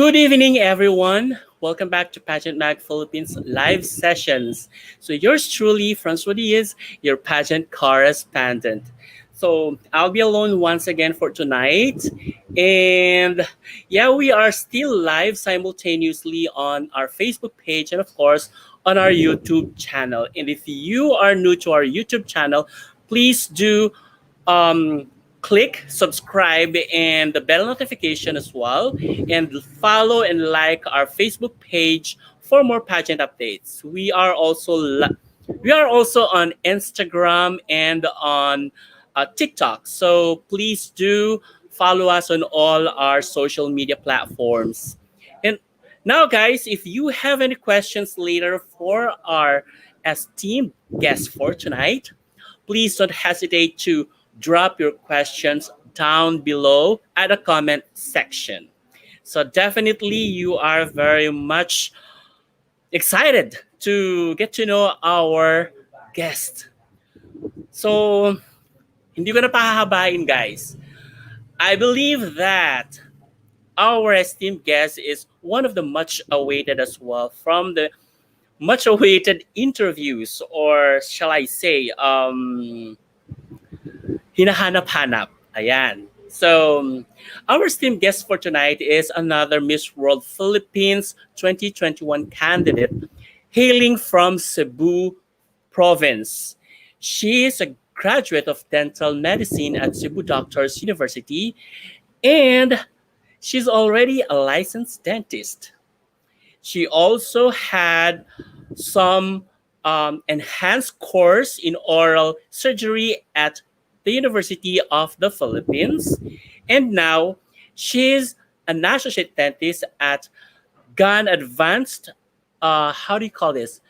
Good evening, everyone. Welcome back to Pageant Mag Philippines live sessions. So, yours truly, Francois Diaz, your pageant correspondent. So, I'll be alone once again for tonight. And yeah, we are still live simultaneously on our Facebook page and, of course, on our YouTube channel. And if you are new to our YouTube channel, please do um, click subscribe and the bell notification as well, and follow and like our Facebook page for more pageant updates. We are also on Instagram and on TikTok, so please do follow us on all our social media platforms. And now, guys, if you have any questions later for our esteemed guest for tonight, please don't hesitate to drop your questions down below at the comment section. So definitely you are very much excited to get to know our guest. So hindi ko na pahahabain, guys. I believe that our esteemed guest is one of the much awaited as well from the much awaited interviews, or shall I say hinahanap-hanap. Ayan. So, our esteemed guest for tonight is another Miss World Philippines 2021 candidate hailing from Cebu province. She is a graduate of dental medicine at Cebu Doctors University, and she's already a licensed dentist. She also had some enhanced course in oral surgery at the University of the Philippines. And now she's an associate dentist at GAN Advanced, how do you call this?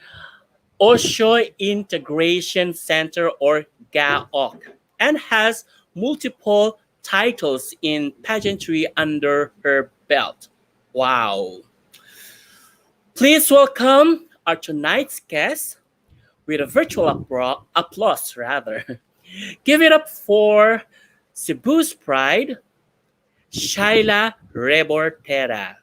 Osho Integration Center, or GAOC, and has multiple titles in pageantry under her belt. Wow. Please welcome our tonight's guest with a virtual applause, rather. Give it up for Cebu's pride, Shaila Rebortera.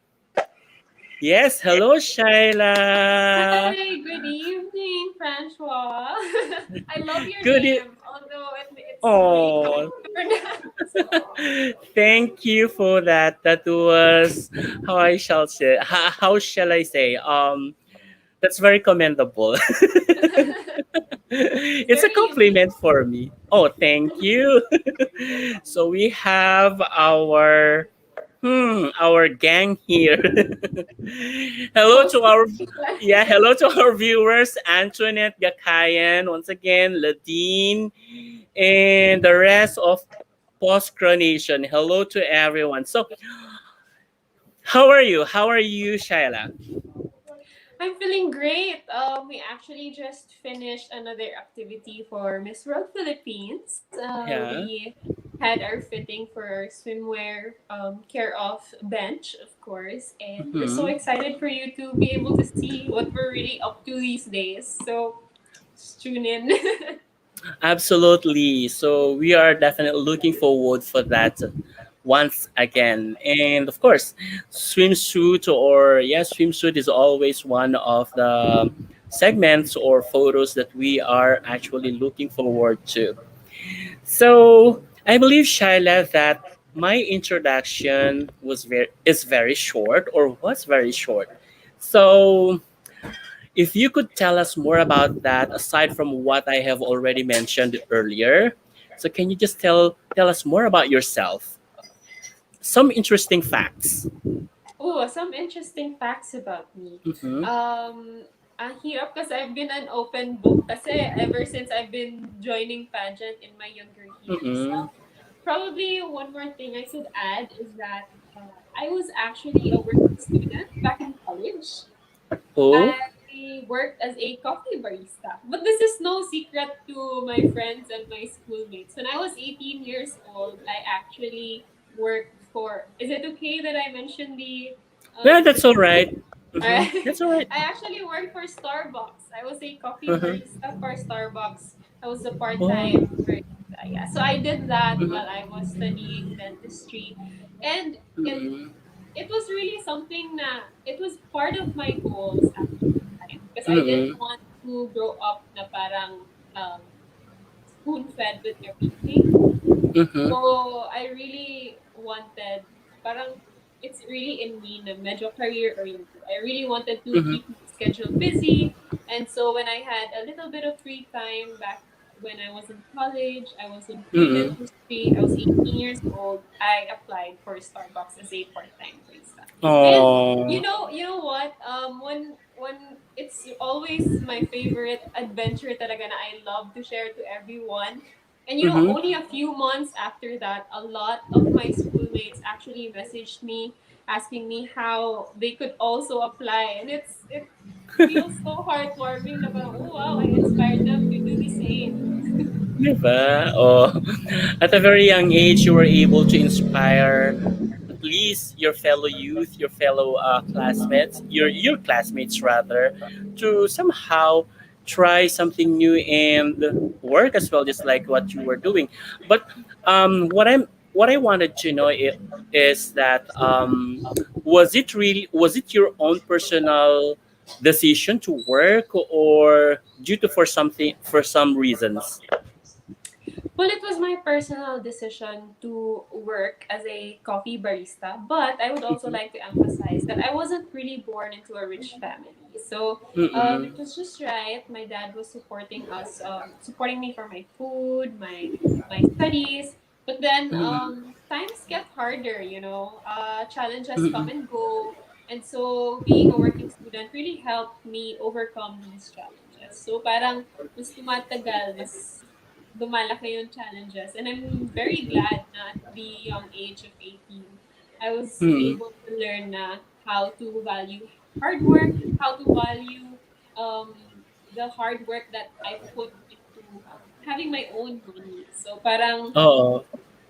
Yes, hello, Shaila. Hi, good evening, Francois. I love your Good. name, although it's really hard Oh, to pronounce. thank you for that. That was how I shall say. How shall I say? That's very commendable. It's It's a very unique. compliment for me. Oh, thank you. So we have our gang here. Hello to Hosting our session. yeah, hello to our viewers, Antoinette Gakayan, once again, Ladine, and the rest of Post Nation. Hello to everyone. So, how are you? How are you, Shaila? I'm feeling great. We actually just finished another activity for Miss World Philippines. Yeah. We had our fitting for our swimwear care of bench, of course, and we're so Hmm. excited for you to be able to see what we're really up to these days. So just tune in. Absolutely. So we are definitely looking forward for that once again. And of course, swimsuit is always one of the segments or photos that we are actually looking forward to. So I believe, Shaila, that my introduction is very short, or was very short. So if you could tell us more about that, aside from what I have already mentioned earlier, so can you just tell us more about yourself? Some interesting facts. Oh, some interesting facts about me. Mm-hmm. Ang hirap kasi I've been an open book kasi ever since I've been joining pageant in my younger years. Mm-hmm. Probably one more thing I could add is that I was actually a working student back in college. Oh. I worked as a coffee barista. But this is no secret to my friends and my schoolmates. When I was 18 years old, I actually worked for. Is it okay that I mention Yeah, the that's all company? right. Mm-hmm. Alright. That's all right. I actually worked for Starbucks. I was a coffee Uh-huh. barista for Starbucks. I was a part-time Oh. barista. Yeah. So I did that while Mm-hmm. I was studying dentistry. And in Mm-hmm. it was really something na it was part of my goals at that time because I didn't Mm-mm. want to grow up na parang um, spoon fed with everything. Mm-hmm. So I really wanted, parang it's really in me na medyo career oriented. I really wanted to Mm-hmm. keep my schedule busy. And so when I had a little bit of free time back when I was in college, I was in food Mm-mm. industry, I was 18 years old, I applied for Starbucks as a part-time barista. And Oh. you know what? When it's always my favorite adventure talaga na I love to share to everyone. And you know, Mm-hmm. only a few months after that, a lot of my schoolmates actually messaged me asking me how they could also apply. And it feels so heartwarming na parang, oh wow, I inspired them to do the same. Diba? Oh, at a very young age, you were able to inspire at least your fellow youth, your fellow classmates, your classmates rather, to somehow try something new and work as well, just like what you were doing. But what I wanted to know is that was it your own personal decision to work or due to for some reasons? Well, it was my personal decision to work as a coffee barista, but I would also Mm-hmm. like to emphasize that I wasn't really born into a rich family. So it Mm-mm. was just right. My dad was supporting us, supporting me for my food, my studies. But then Mm-mm. times get harder, you know. Challenges come Mm-mm. and go. And so being a working student really helped me overcome these challenges. So parang mas tumatagal, mas lumalaki yung challenges. And I'm very glad na at the young age of 18, I was Mm-mm. able to learn na how to value hard work, how to value um, the hard work that I put into having my own money. So parang Oo.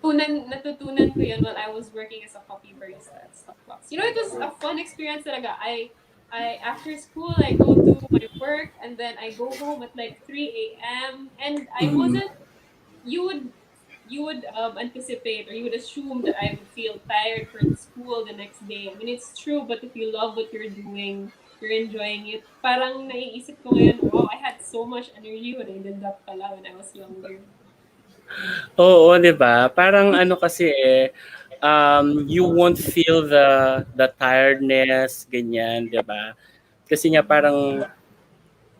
natutunan ko yun while I was working as a coffee barista at Starbucks. You know, it was a fun experience talaga. I after school I go to my work and then I go home at like 3 a.m. and I Mm-mm. wasn't you would you would anticipate or you would assume that I would feel tired for school the next day. I mean, it's true, but if you love what you're doing, you're enjoying it. Parang naiisip ko ngayon, wow, I had so much energy when I did that pala when I was younger. Oo, 'di ba? Parang ano kasi, you won't feel the tiredness, ganyan, 'di ba? Kasi nga parang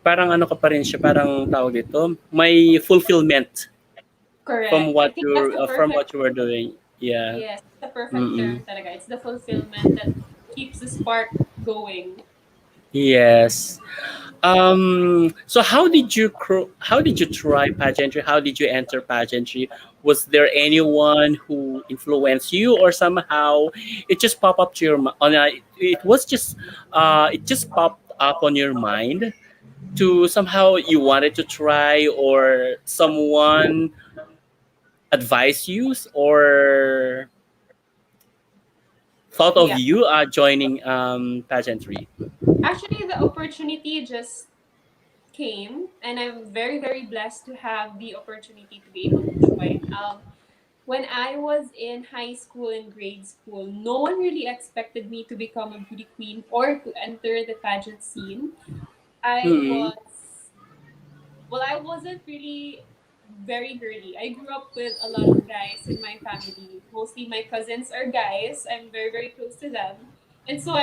parang ano ka pa rin siya, parang tawag dito, may fulfillment Correct. I think that's the from perfect what you were doing. Yeah. yes, the perfect Mm-mm. term talaga. It's the fulfillment that keeps the spark going. Yes. So how did you try pageantry? How did you enter pageantry? Was there anyone who influenced you, or somehow it just popped up to your it was just it just popped up on your mind to somehow you wanted to try, or someone advised you or thought of Yeah. you joining pageantry? Actually, the opportunity just came, and I'm very, very blessed to have the opportunity to be able to join. When I was in high school and grade school, no one really expected me to become a beauty queen or to enter the pageant scene. I Mm-mm. was Well, I wasn't really very girly. I grew up with a lot of guys in my family. Mostly my cousins are guys. I'm very, very close to them. And so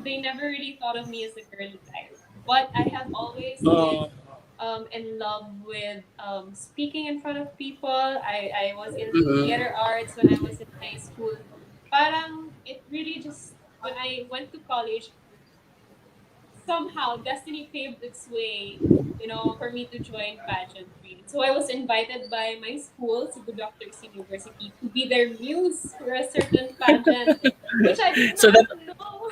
they never really thought of me as the girly type. But I have always been Oh. in love with speaking in front of people. I was into Mm-mm. theater arts when I was in high school. Parang it really just, when I went to college, somehow destiny paved its way, you know, for me to join pageantry. So I was invited by my school, Cebu Doctors University, to be their muse for a certain pageant, which I did So not that know.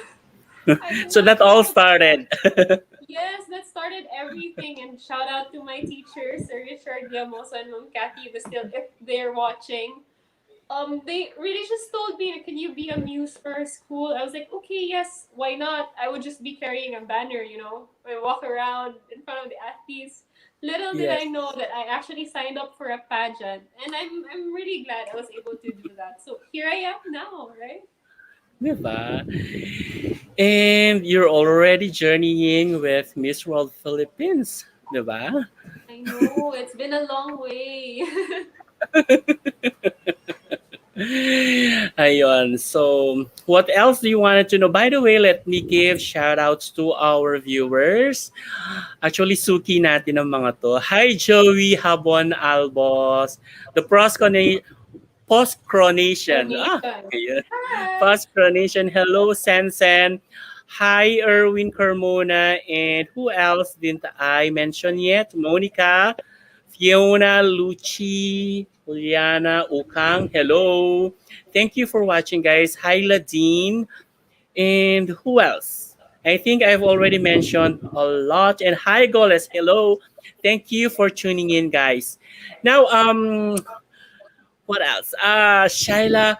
I did so not that all know. started. Yes, that started everything. And shout out to my teachers, Sir Richard Yamoso and Ma'am Kathy Bastil, if they're watching. They really just told me, can you be a muse for our school? I was like, okay, yes, why not? I would just be carrying a banner, you know, I walk around in front of the athletes. Little did I Yes. know that I actually signed up for a pageant, and I'm really glad I was able to do that. So here I am now, right? Diba? And you're already journeying with Miss World Philippines. Diba? I know, it's been a long way. Ayun. So, what else do you wanted to know? By the way, let me give shout outs to our viewers. Actually, suki natin ang mga to. Hi, Joey Habon Albos. The post-coronation. Coronation. Ayun. Hi! Post-coronation. Hello, Sensen. Hi, Erwin Carmona. And who else didn't I mention yet? Monica, Fiona, Luchi, Juliana, Ukang. Hello. Thank you for watching, guys. Hi, Ladine. And who else? I think I've already mentioned a lot. And hi, Goles. Hello. Thank you for tuning in, guys. Now, what else? Shaila,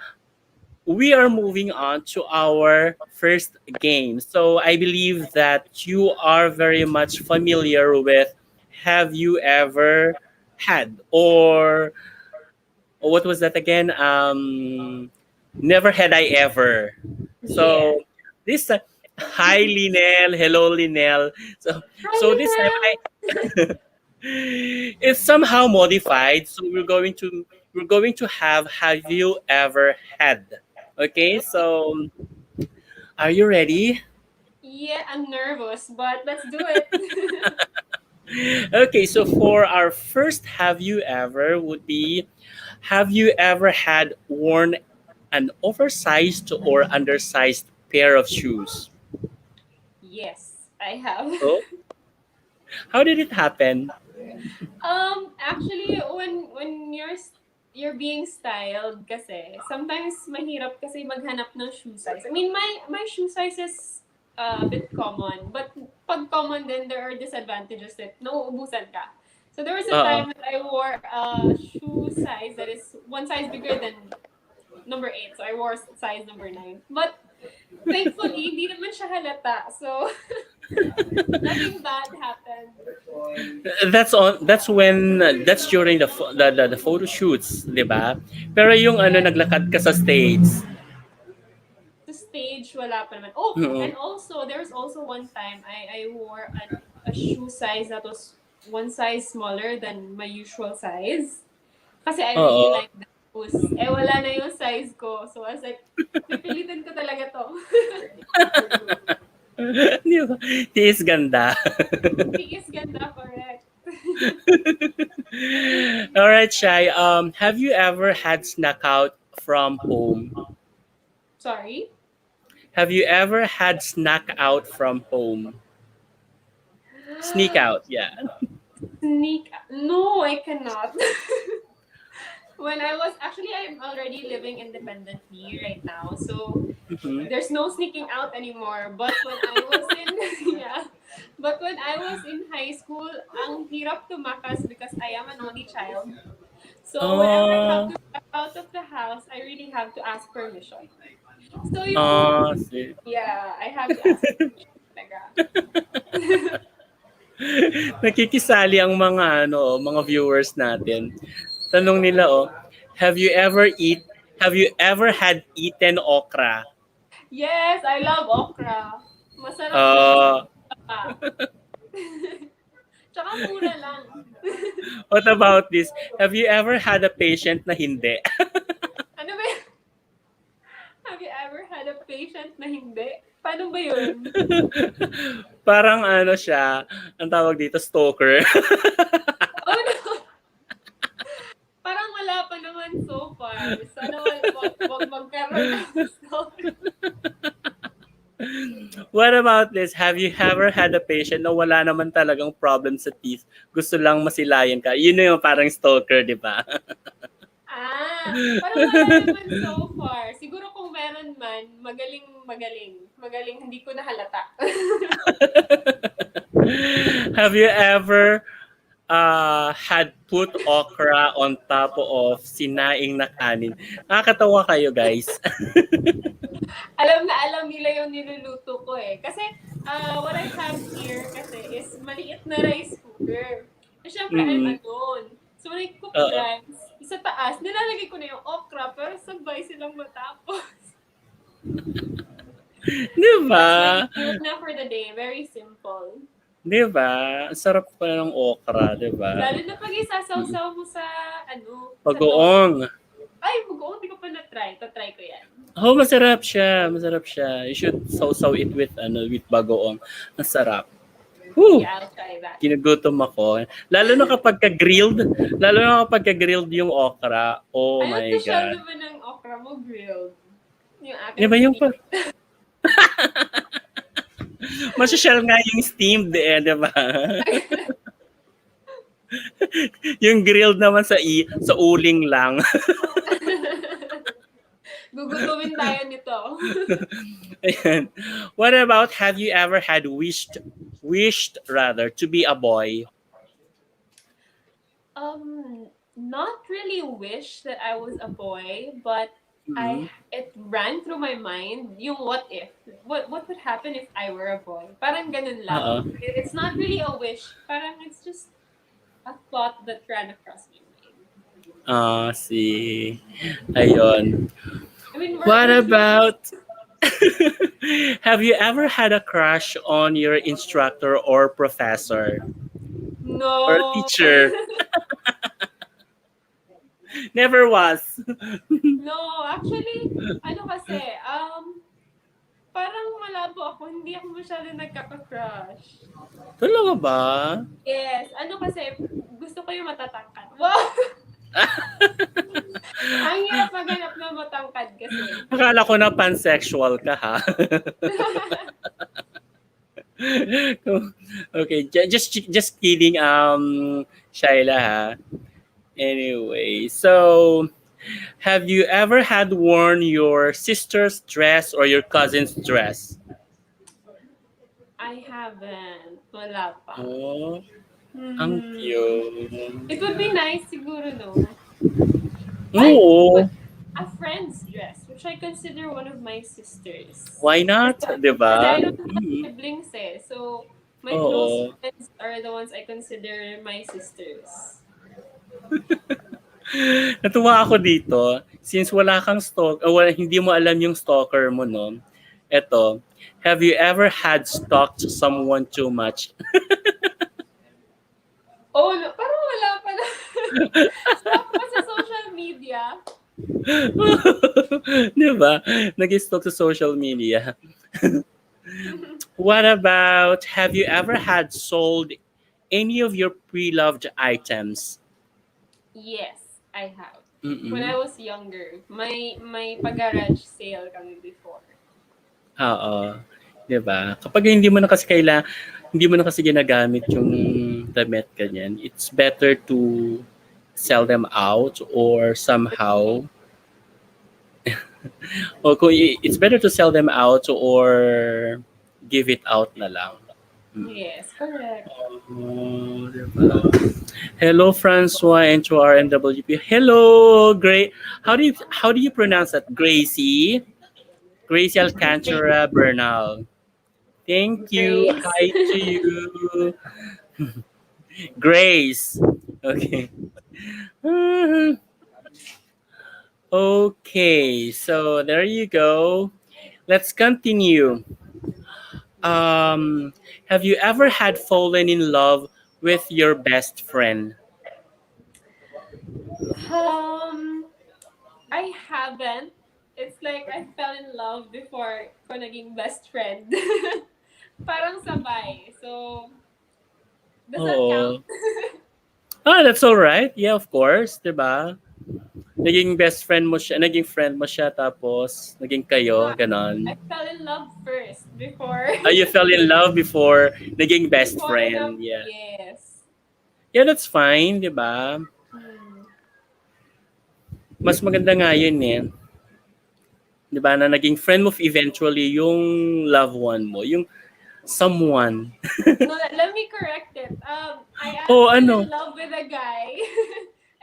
we are moving on to our first game. So I believe that you are very much familiar with have you ever had or what was that again? Never had I ever. Yes. So this hi Linel, hello Linel. So Hi, so this time I Lynette! it's somehow modified. So we're going to have you ever had? Okay, so are you ready? Yeah, I'm nervous, but let's do it. Okay, so for our first have you ever would be have you ever had worn an oversized or undersized pair of shoes? Yes, I have. Oh, how did it happen? Actually, when you're being styled kasi, sometimes mahirap kasi maghanap ng shoe size. I mean, my shoe size is a bit common, but pag common then there are disadvantages that nauubusan ka. So there was a Uh, time that I wore a shoe size that is one size bigger than number 8. So I wore size number 9. But thankfully, hindi naman siya halata. So nothing bad happened. that's when that's during the photo shoots, 'di ba? Pero yung ano Yes, naglakad ka sa stage. the stage, wala pa naman. Oh, Oo. and also, there's also one time I wore a shoe size that was one size smaller than my usual size. Kasi I really Oo. like the shoes. Eh, wala na yung size ko. So, I was like, pipilitin ko talaga to. Di ba? Tiis ganda. Tiis ganda, correct. All right, Shai. Have you ever had snack out from home? Sorry? Have you ever had snack out from home? Sneak out, yeah. Sneak. No, I cannot. When I was actually, I'm already living independently right now, so Mhm. there's no sneaking out anymore. But when I was in yeah, but when I was in high school, ang hirap tumakas because I am an only child. So whenever I have Oh, to step out of the house, I really have to ask permission. So yung see. yeah, I have to ask permission talaga. Nakikisali ang mga viewers natin. Tanong nila, oh, have you ever had eaten okra? Yes, I love okra. Masarap siya kasi Uh, pa. Tsaka mura lang. what about this? Have you ever had a patient na hindi? Ano ba yun? Have you ever had a patient na hindi? Paano ba yun? Parang ano siya, ang tawag dito, stalker. Oh no! Parang wala pa naman so far. Sana wag magkaroon ng story. What about this? Have you ever had a patient na wala naman talagang problem sa teeth? Gusto lang masilayan ka. Yun na yung parang stalker, di ba? Parang wala naman so far. Siguro kung meron man, magaling. Magaling, hindi ko nahalata. Have you ever had put okra on top of sinaing na kanin? Nakakatawa kayo, guys. Alam na alam nila yung niluluto ko eh. Kasi, what I have here kasi is maliit na rice cooker. Eh, syempre, I'm Mm-mm. alone. So, when I cook Oo. rice, sa taas, nilalagay ko na yung okra, pero sabay silang matapos. Di ba? That's my tuna for the day. Very simple. Di ba? Ang sarap pa ng okra, di ba? Lalo na pag Mm. isasaw-saw mo sa, ano, sa toast. Bagoong. Ay, bugoong, di ko pa na-try. Ta-try ko yan. Oh, masarap siya. Masarap siya. You should sausaw it with with bagoong. Ang sarap. Whew! Yeah, I'll try that. Ginugutom ako. Lalo na kapag ka-grilled yung okra. Oh Ano my to siya God. naman ng okra mo grilled? Yung Di akin ba yung steam. masyashell nga yung steamed di ba? Yung grilled naman sa uling lang. Gugutumin tayo nito. Ayan. What about have you ever had wished rather to be a boy? Not really wish that I was a boy, but Mhm. it ran through my mind yung what if. What would happen if I were a boy? Parang ganun Oo. lang. It's not really a wish. Parang it's just a thought that ran across my mind. Ah, si ayun. I mean, What we're humans. about have you ever had a crush on your instructor or professor or No. teacher? Never was. No, actually, ano kasi, parang malabo ako. Hindi ako masyado nagkaka-crush. Talaga ba? Yes, ano kasi, gusto ko yung matatangkad. Wow! Ang hirap maghanap ng matangkad kasi. Akala ko na pansexual ka ha. Okay, just kidding Shaila ha. Anyway, so have you ever had worn your sister's dress or your cousin's dress? I haven't. Wala pa. Oh, ang Hmm. cute. It would be nice siguro, no? Ay, Oo, a friend's dress, which I consider one of my sisters. why not? Di Kasi ba? I don't have Mm. siblings eh. So, my close Oo. friends are the ones I consider my sisters. Natuwa ako dito since wala kang hindi mo alam yung stalker mo no. Eto, have you ever had stalked someone too much? Oh, no, parang wala pa na. Stop pa sa social media. Di ba? Nag-stalk sa social media. What about have you ever had sold any of your pre-loved items? Yes, I have. When Mm-mm. I was younger, may pag-garage sale kami before. Oo. 'Di ba? Kapag hindi mo na kasi ginagamit yung damit ganyan, it's better to sell them out or somehow it's better to sell them out or give it out na lang. Yes, correct. Oh, 'di ba? Hello Francois and to our NWP. Hello, great. How do you pronounce that? Gracie? Gracie Alcantara Bernal. Thank you. Grace. Hi to you. Grace. Okay. Okay, so there you go. Let's continue. Um, have you ever had fallen in love with your best friend? um, I haven't. It's like I fell in love before ko naging best friend. Parang sabay. So, does that count? Oh, that's all right. Yeah, of course, 'di ba? Naging friend mo siya tapos naging kayo, No, I ganon. fell in love first before You fell in love before naging best before friend. the Yeah. yes. Yeah, that's fine, 'di ba? Hmm. Mas maganda nga yun eh. 'Di ba na naging friend mo eventually yung loved one mo, yung someone. No, let me correct it. I Oh, fell in ano? love with a guy,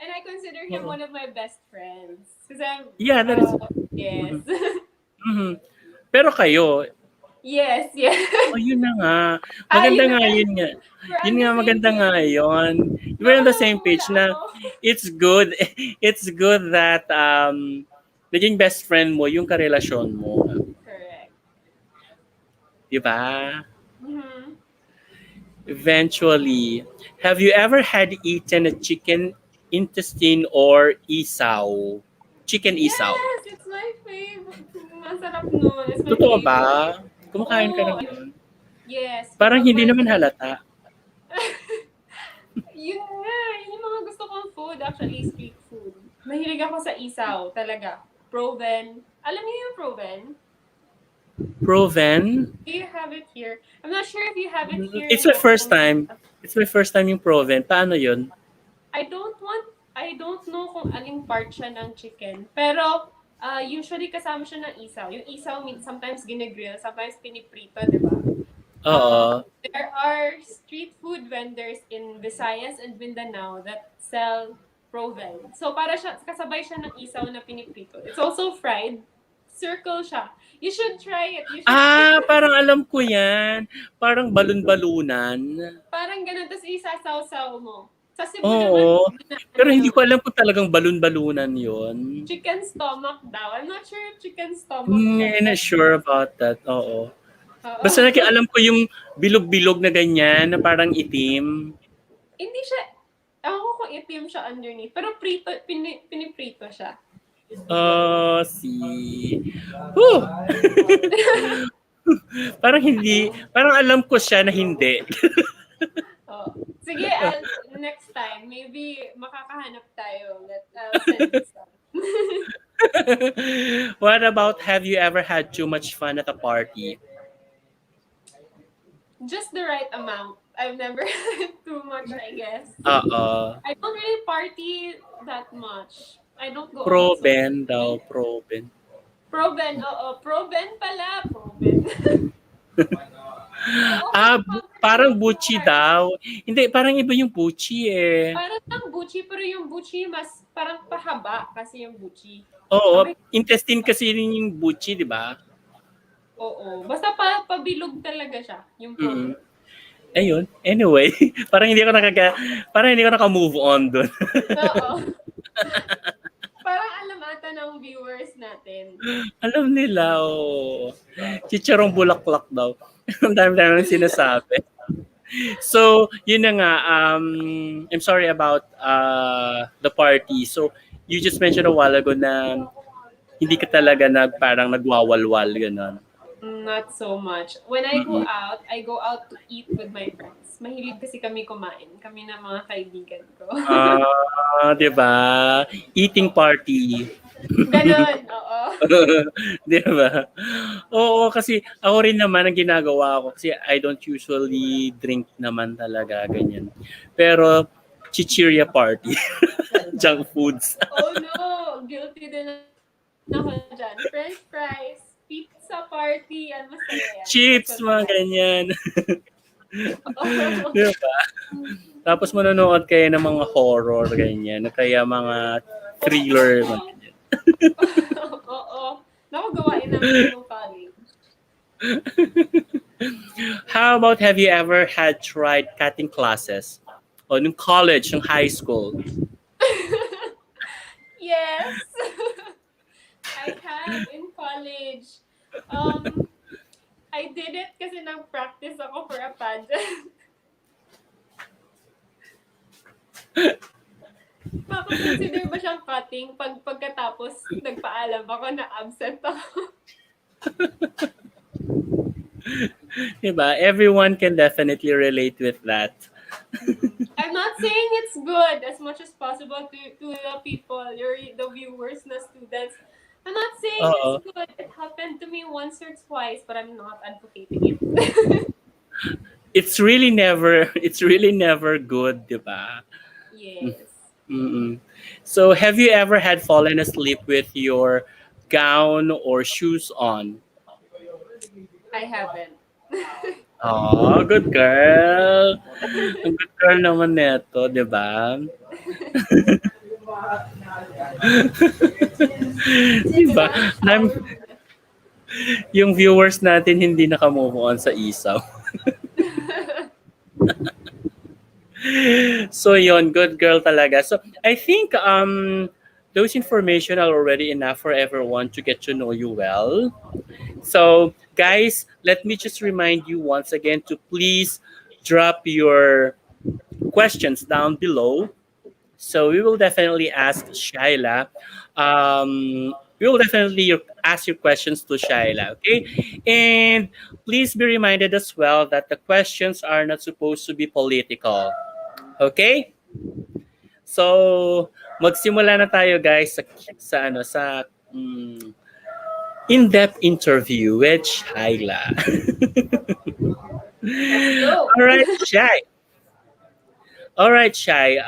and I consider him Oo. one of my best friends. Because I'm, Yeah, that is. yes, Mhm. Mhm. Pero kayo, yes, yes. oh yun na nga. Ay, Maganda yun na nga nga. yun nga. We're Yun on the nga same maganda nga page. yun. We're Baka on the same namumula page na ako. it's good. It's good that naging best friend mo yung karelasyon mo. Di ba? Mm-hmm. Eventually, have you ever had eaten a chicken intestine or isaw? Chicken isaw. Yes, it's my favorite. Masarap nun. It's my Totoo ba? favorite. Kumakain ka na Oo, nun? yes. Parang Kapag hindi may naman halata. yun nga, yun yung mga gusto kong food, actually, street food. Mahilig ako sa isaw, talaga. Proven. Alam niyo yung proven? Proven? Do you have it here? I'm not sure if you have it here It's in my Metro first time. Manila. It's my first time yung proven. Paano yun? I don't know kung aling part siya ng chicken. Pero, usually kasama siya ng isaw. Yung isaw, sometimes ginigrill, sometimes piniprito, di ba? Oo. There are street food vendors in Visayas and Mindanao that sell proven. So, para siya, kasabay siya ng isaw na piniprito. It's also fried. Circle siya. You should try it. You should, Parang alam ko yan. Parang balon-balunan. parang ganun. Tapos isasaw-saw mo. Sa Cebu naman, Oo. Pero hindi ko ano, alam kung talagang balon-balunan yun. chicken stomach daw. I'm not sure if chicken stomach siya. Not sure about that. Oo. Oo. Basta alam ko yung bilog-bilog na ganyan, na parang itim. Hindi siya, ewan ko kung itim siya underneath. Pero piniprito siya. Oh, see. Whew. Parang hindi, parang alam ko siya na hindi. Oh. Sige, next time, maybe makakahanap tayo. I'll send you some. What about, have you ever had too much fun at a party? Just the right amount. I've never had too much, I guess. Oo. I don't really party that much. I don't go out so Proben daw, often. proben. Proven, oo. Proven pala. Proven. Oo, Parang buchi daw. Hindi, parang iba yung buchi eh. parang ang buchi, pero yung buchi mas parang pahaba kasi yung buchi. Oo, Ang intestine kasi rin yung buchi, di ba? Oo. Basta pabilog talaga siya, yung Mm. proven. Ayun. Anyway, parang hindi ko naka-move on doon. Oo. Parang alam ata ng viewers natin. Alam nila, Chicharong bulaklak daw. Ang dami-dami nang sinasabi. So, yun na nga. I'm sorry about the party. So, you just mentioned a while ago na hindi ka talaga parang nagwawalwal, gano'n. Not so much. When I go out to eat with my friends. Mahilig kasi kami kumain. Kami na mga kaibigan ko. Di ba? Eating party. Ganon, oo. Di ba? Oo, kasi ako rin naman ang ginagawa ko kasi I don't usually drink naman talaga, ganyan. Pero, chichirya party. Junk foods. Oh no! Guilty din ako dyan. French fries, pizza party, yan masaya yan. Chips, mga ganyan. Oo. Di ba? Tapos manonood kayo ng mga horror, ganyan. Kaya mga thriller, mga ganyan. Oo. Naku, gawain namin yung college. How about, have you ever had tried cutting classes? O nung college, nung high school? Yes! I have in college. I did it kasi nag-practice ako for a pageant. Makakonsider ba siyang cutting pagkatapos nagpaalam ako na absent ako? Diba? Everyone can definitely relate with that. I'm not saying it's good as much as possible to the people, the viewers, na students. I'm not saying it's good. It happened to me once or twice, but I'm not advocating it. It's really never good, diba? Yes. Mm-mm. So, have you ever had fallen asleep with your gown or shoes on? I haven't. Oh, good girl. Ang good girl naman neto, di ba? Di ba? Yung viewers natin hindi naka-move on sa isaw. So yon, good girl talaga. So I think those information are already enough for everyone to get to know you well. So, guys, let me just remind you once again to please drop your questions down below. So we will definitely ask Shaila. We will definitely ask your questions to Shaila, okay? And please be reminded as well that the questions are not supposed to be political, okay? So magsimula na tayo guys sa in-depth interview with Shaila. Let's go. All right, Shai. All right, Shai.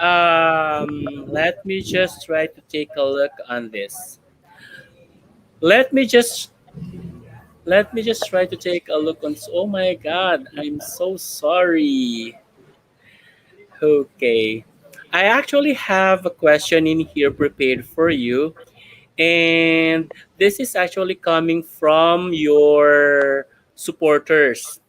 Let me just try to take a look on this. Let me just let me just try to take a look on. Oh my God, I'm so sorry. Okay, I actually have a question in here prepared for you, and this is actually coming from your supporters.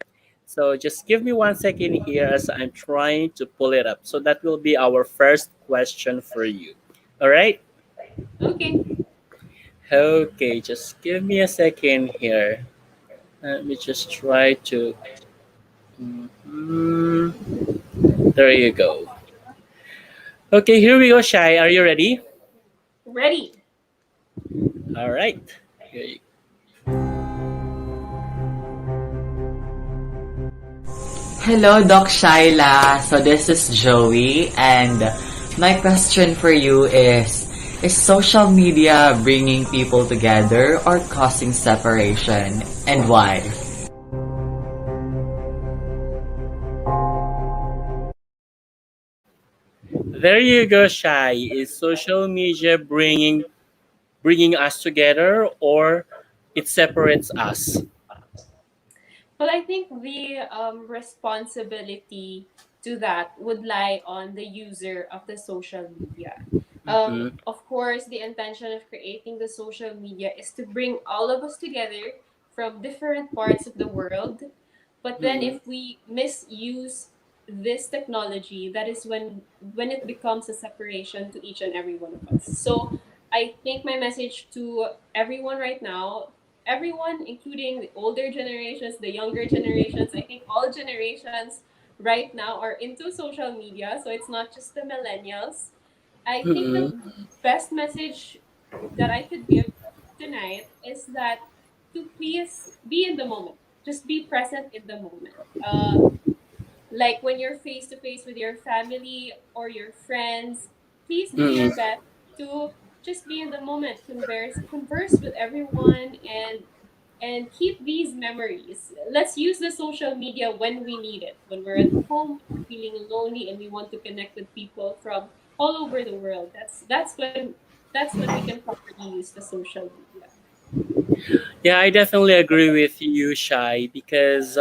So just give me 1 second here as I'm trying to pull it up. So that will be our first question for you. All right. Okay. Okay, just give me a second here. Let me just try to. Mhm. There you go. Okay, here we go, Shai. Are you ready? Ready. All right. Here you Hello, Doc Shaila. So this is Joey, and my question for you is social media bringing people together or causing separation, and why? There you go, Shai. Is social media bringing us together or it separates us? Well, I think the responsibility to that would lie on the user of the social media. Mm-hmm. Of course, the intention of creating the social media is to bring all of us together from different parts of the world. But then, Mm-hmm. if we misuse this technology, that is when it becomes a separation to each and every one of us. So, I think my message to everyone right now, everyone, including the older generations, the younger generations, I think all generations right now are into social media. So it's not just the millennials. I think the Mm-hmm. best message that I could give tonight is that to please be in the moment. Just be present in the moment. Like when you're face to face with your family or your friends, please do your Mm-hmm. best to just be in the moment, converse with everyone, and keep these memories. Let's use the social media when we need it, when we're at home feeling lonely and we want to connect with people from all over the world. That's when we can properly use the social media. Yeah, I definitely agree with you, Shai, because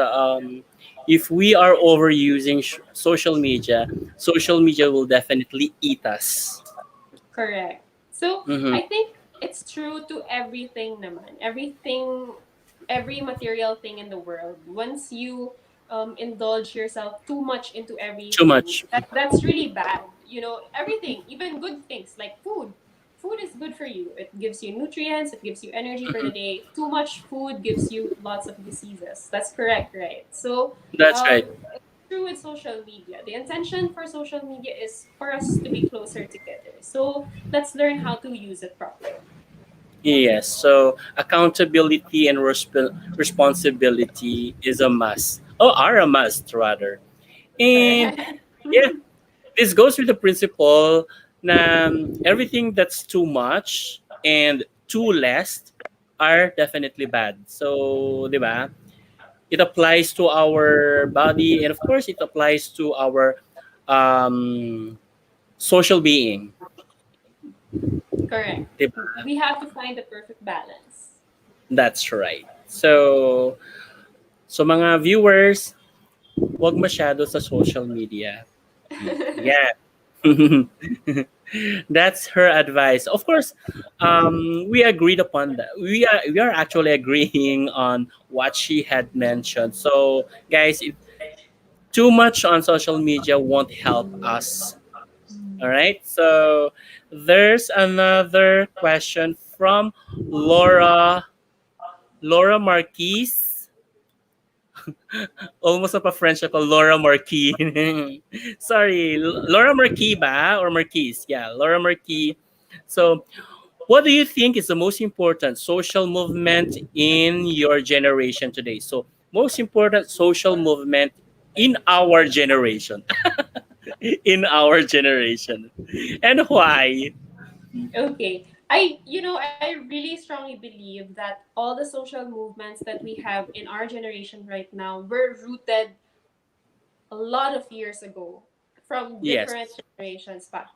if we are overusing social media will definitely eat us. Correct. So Mm-hmm. I think it's true to everything naman. Every material thing in the world. Once you indulge yourself too much into Too everything, much. that's really bad. You know, everything, even good things like food. Food is good for you. It gives you nutrients, it gives you energy for the Mhm. day. Too much food gives you lots of diseases. That's correct, right? So That's right. um, true with social media. The intention for social media is for us to be closer together. So let's learn how to use it properly. Yes. So accountability and responsibility is a must. Oh, are a must rather. And Correct. yeah, this goes with the principle na everything that's too much and too less are definitely bad. So, di ba? It applies to our body and of course it applies to our um, social being. Correct. Di ba? We have to find the perfect balance. That's right. So mga viewers, wag masyado sa social media. Yeah. That's her advice. Of course, we agreed upon that. We are actually agreeing on what she had mentioned. So, guys, too much on social media won't help us. All right. So, there's another question from Laura. Laura Marquise, almost of a French ako, Laura Marquis. Sorry, Laura Marquis ba? Or Marquise? Yeah, Laura Marquis. So, what do you think is the most important social movement in your generation today? So, most important social movement in our generation. In our generation. And why? Okay. I really strongly believe that all the social movements that we have in our generation right now were rooted a lot of years ago from different Yes. generations pa.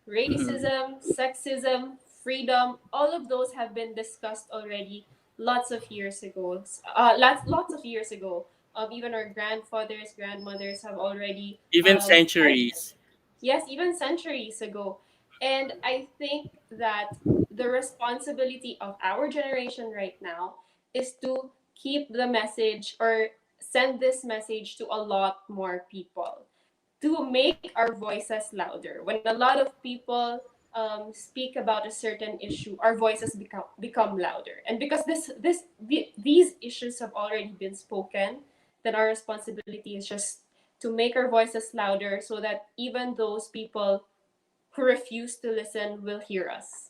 Mhm. Racism, sexism, freedom, all of those have been discussed already lots of years ago. Lots of years ago. Even our grandfathers, grandmothers have already Even spoke. centuries. Yes, even centuries ago. And I think that the responsibility of our generation right now is to keep the message or send this message to a lot more people to make our voices louder. When a lot of people speak about a certain issue, our voices become louder. And because these issues have already been spoken, then our responsibility is just to make our voices louder so that even those people who refuse to listen will hear us.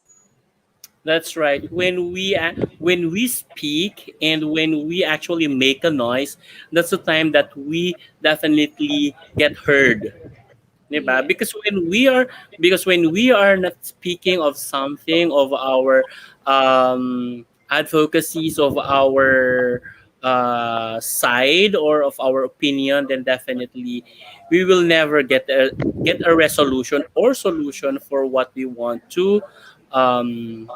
That's right. When we speak and when we actually make a noise, that's the time that we definitely get heard. Diba? Yes. Because when we are not speaking of something of our advocacies of our side or of our opinion, then definitely we will never get a resolution or solution for what we want um,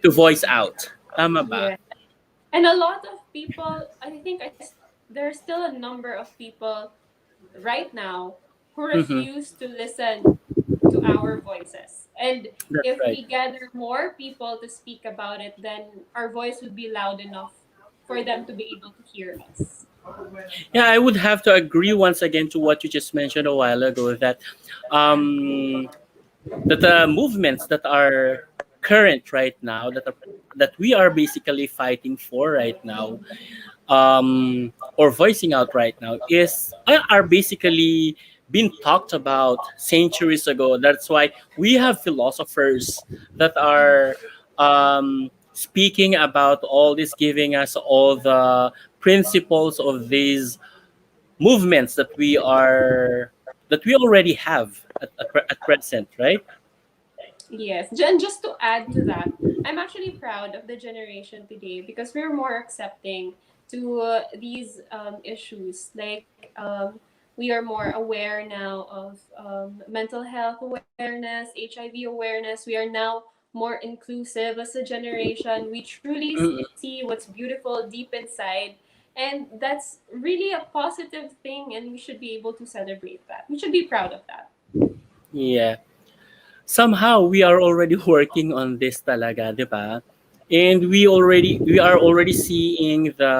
to voice out. Tama ba? Yeah. And a lot of people, I think there's still a number of people right now who Mm-hmm. refuse to listen to our voices. And That's if right. we gather more people to speak about it, then our voice would be loud enough for them to be able to hear us. Yeah, I would have to agree once again to what you just mentioned a while ago um, that the movements that are current right now that we are basically fighting for right now or voicing out right now are basically being talked about centuries ago. That's why we have philosophers that are speaking about all this, giving us all the principles of these movements that we already have at present, right? Yes, and just to add to that, I'm actually proud of the generation today because we're more accepting to these issues. We are more aware now of mental health awareness, HIV awareness. We are now more inclusive as a generation. We truly see what's beautiful deep inside. And that's really a positive thing, and we should be able to celebrate that. We should be proud of that. Yeah. Somehow we are already working on this talaga, 'di ba? And we are already seeing the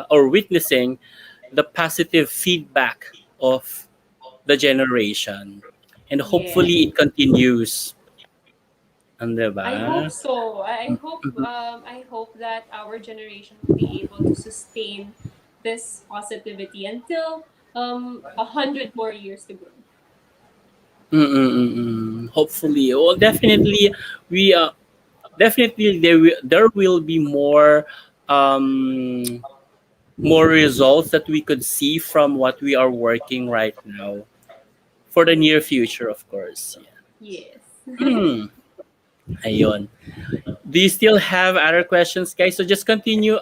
or witnessing the positive feedback of the generation. And Yes. hopefully it continues. 'Di I ba? hope so. I hope that our generation will be able to sustain this positivity until 100 more years to go. Hopefully. Well, definitely we definitely there will be um more results that we could see from what we are working right now for the near future, of course. Yeah. Yes. Hmm. Ayun. Do you still have other questions, guys? So just continue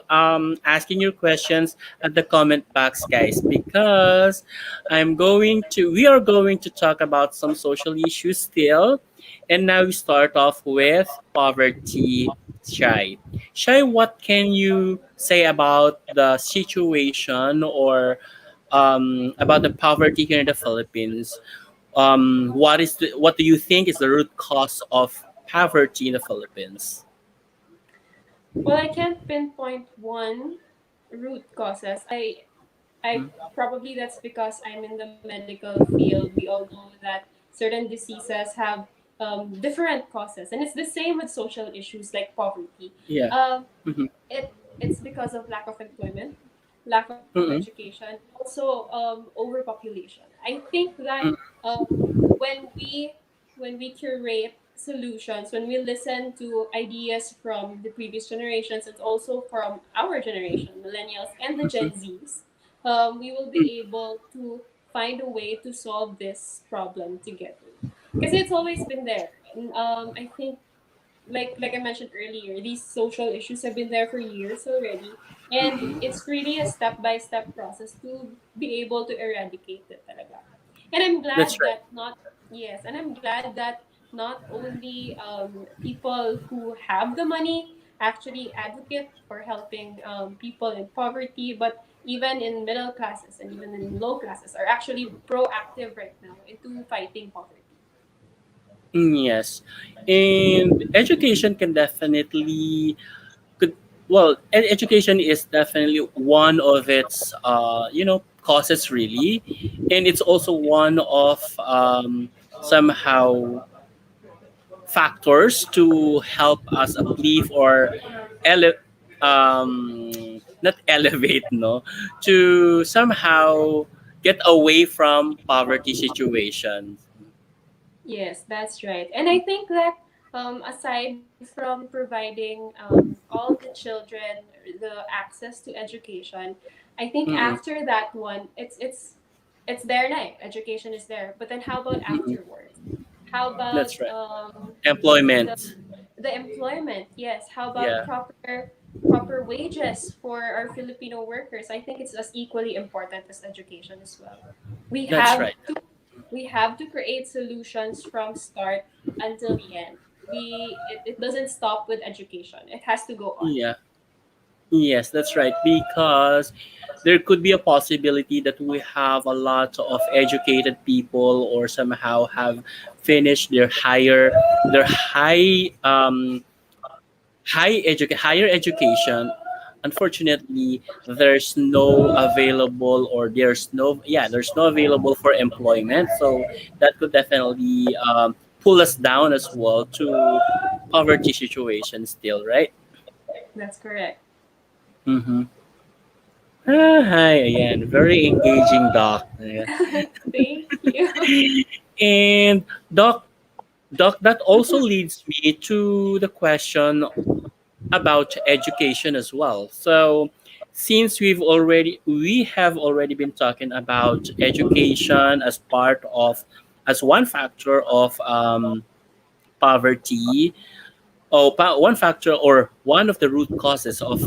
asking your questions at the comment box, guys, because we are going to talk about some social issues still. And now we start off with poverty. Shy, what can you say about the situation or about the poverty here in the Philippines? What do you think is the root cause of poverty in the Philippines? Well, I can't pinpoint one root causes. I probably that's because I'm in the medical field. We all know that certain diseases have different causes, and it's the same with social issues like poverty. Yeah. Um, Mhm. it it's because of lack of employment, lack of Mm-mm. education, also overpopulation. I think that Mm-mm. when we curate solutions, when we listen to ideas from the previous generations and also from our generation, millennials and the Gen Zs, we will be able to find a way to solve this problem together. Because it's always been there. And, I think like I mentioned earlier, these social issues have been there for years already, and it's really a step by step process to be able to eradicate it talaga. And I'm That's glad right. that not yes, and I'm glad that not only people who have the money actually advocate for helping people in poverty, but even in middle classes and even in low classes are actually proactive right now into fighting poverty. Yes, and education can definitely could well, education is definitely one of its causes really, and it's also one of somehow factors to help us uplift or not elevate, no, to somehow get away from poverty situations. Yes, that's right. And I think that aside from providing all the children the access to education, I think Mm-mm, after that one, it's there now. Education is there. But then how about mm-mm. afterwards? How That's about right. Employment. the employment? Yes. How about Yeah, proper wages for our Filipino workers? I think it's as equally important as education as well. We that's have right. we have to create solutions from start until the end. It doesn't stop with education. It has to go on. Yeah. Yes, that's right. Because there could be a possibility that we have a lot of educated people or somehow have finished their higher education. Unfortunately, there's no available for employment. So that could definitely pull us down as well to poverty situation still, right? That's correct. Mm-hmm. Hi again. Very engaging, Doc. Yeah. Thank you. And Doc, that also leads me to the question about education as well. So, since we have already been talking about education as as one factor of poverty, one factor or one of the root causes of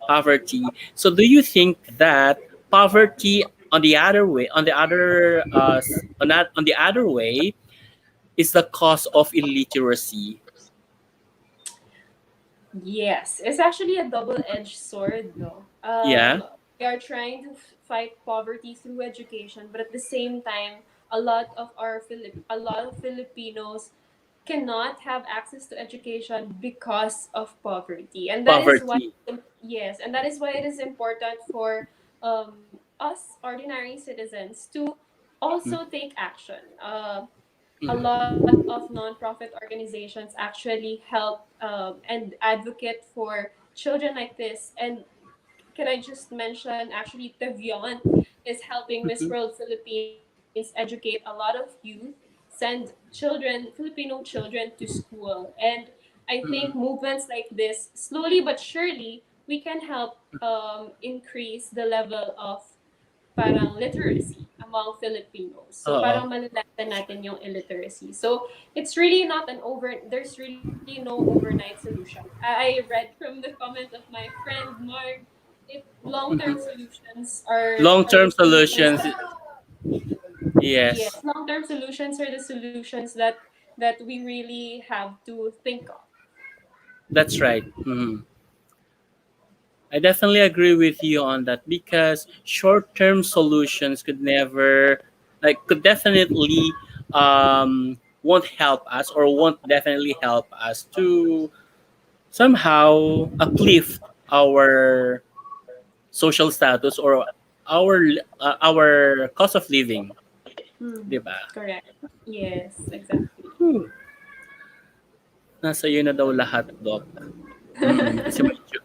poverty. So, do you think that poverty on the other way, on the other on the other way, is the cause of illiteracy? Yes, it's actually a double-edged sword, no. Yeah, We are trying to fight poverty through education, but at the same time, a lot of Filipinos cannot have access to education because of poverty, and that is why poverty. yes, and that is why it is important for us ordinary citizens to also take action. A lot of nonprofit organizations actually help and advocate for children like this. And can I just mention, actually, Tevion is helping Miss Mhm, World Philippines educate a lot of youth, send Filipino children to school. And I think mhm. movements like this, slowly but surely, we can help increase the level of parang literacy among Filipinos. So Oo. parang malalasan natin yung illiteracy. So it's really not there's really no overnight solution. I read from the comment of my friend Mark, long-term Mhm. solutions are the Long-term solutions solutions. that Yes, yes, long-term solutions are the solutions that we really have to think of. that's right. Mhm. I definitely agree with you on that because short-term solutions could definitely won't help us or won't definitely help us to somehow uplift our social status or our cost of living, Hmm. 'di ba? Correct. Yes, exactly. Nasa iyo na daw lahat, Doc. Kasi medyo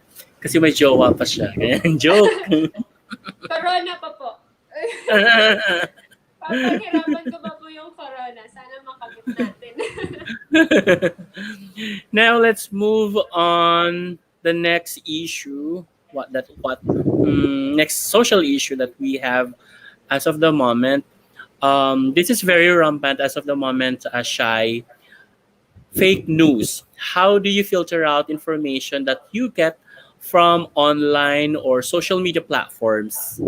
Kasi may jowa pa siya. Ganyan, joke. Corona pa po. Papaghirapan ko pa po yung corona. Sana makamit natin. Now let's move on the next issue. Next social issue that we have as of the moment. This is very rampant as of the moment, Shy. Fake news. How do you filter out information that you get from online or social media platforms?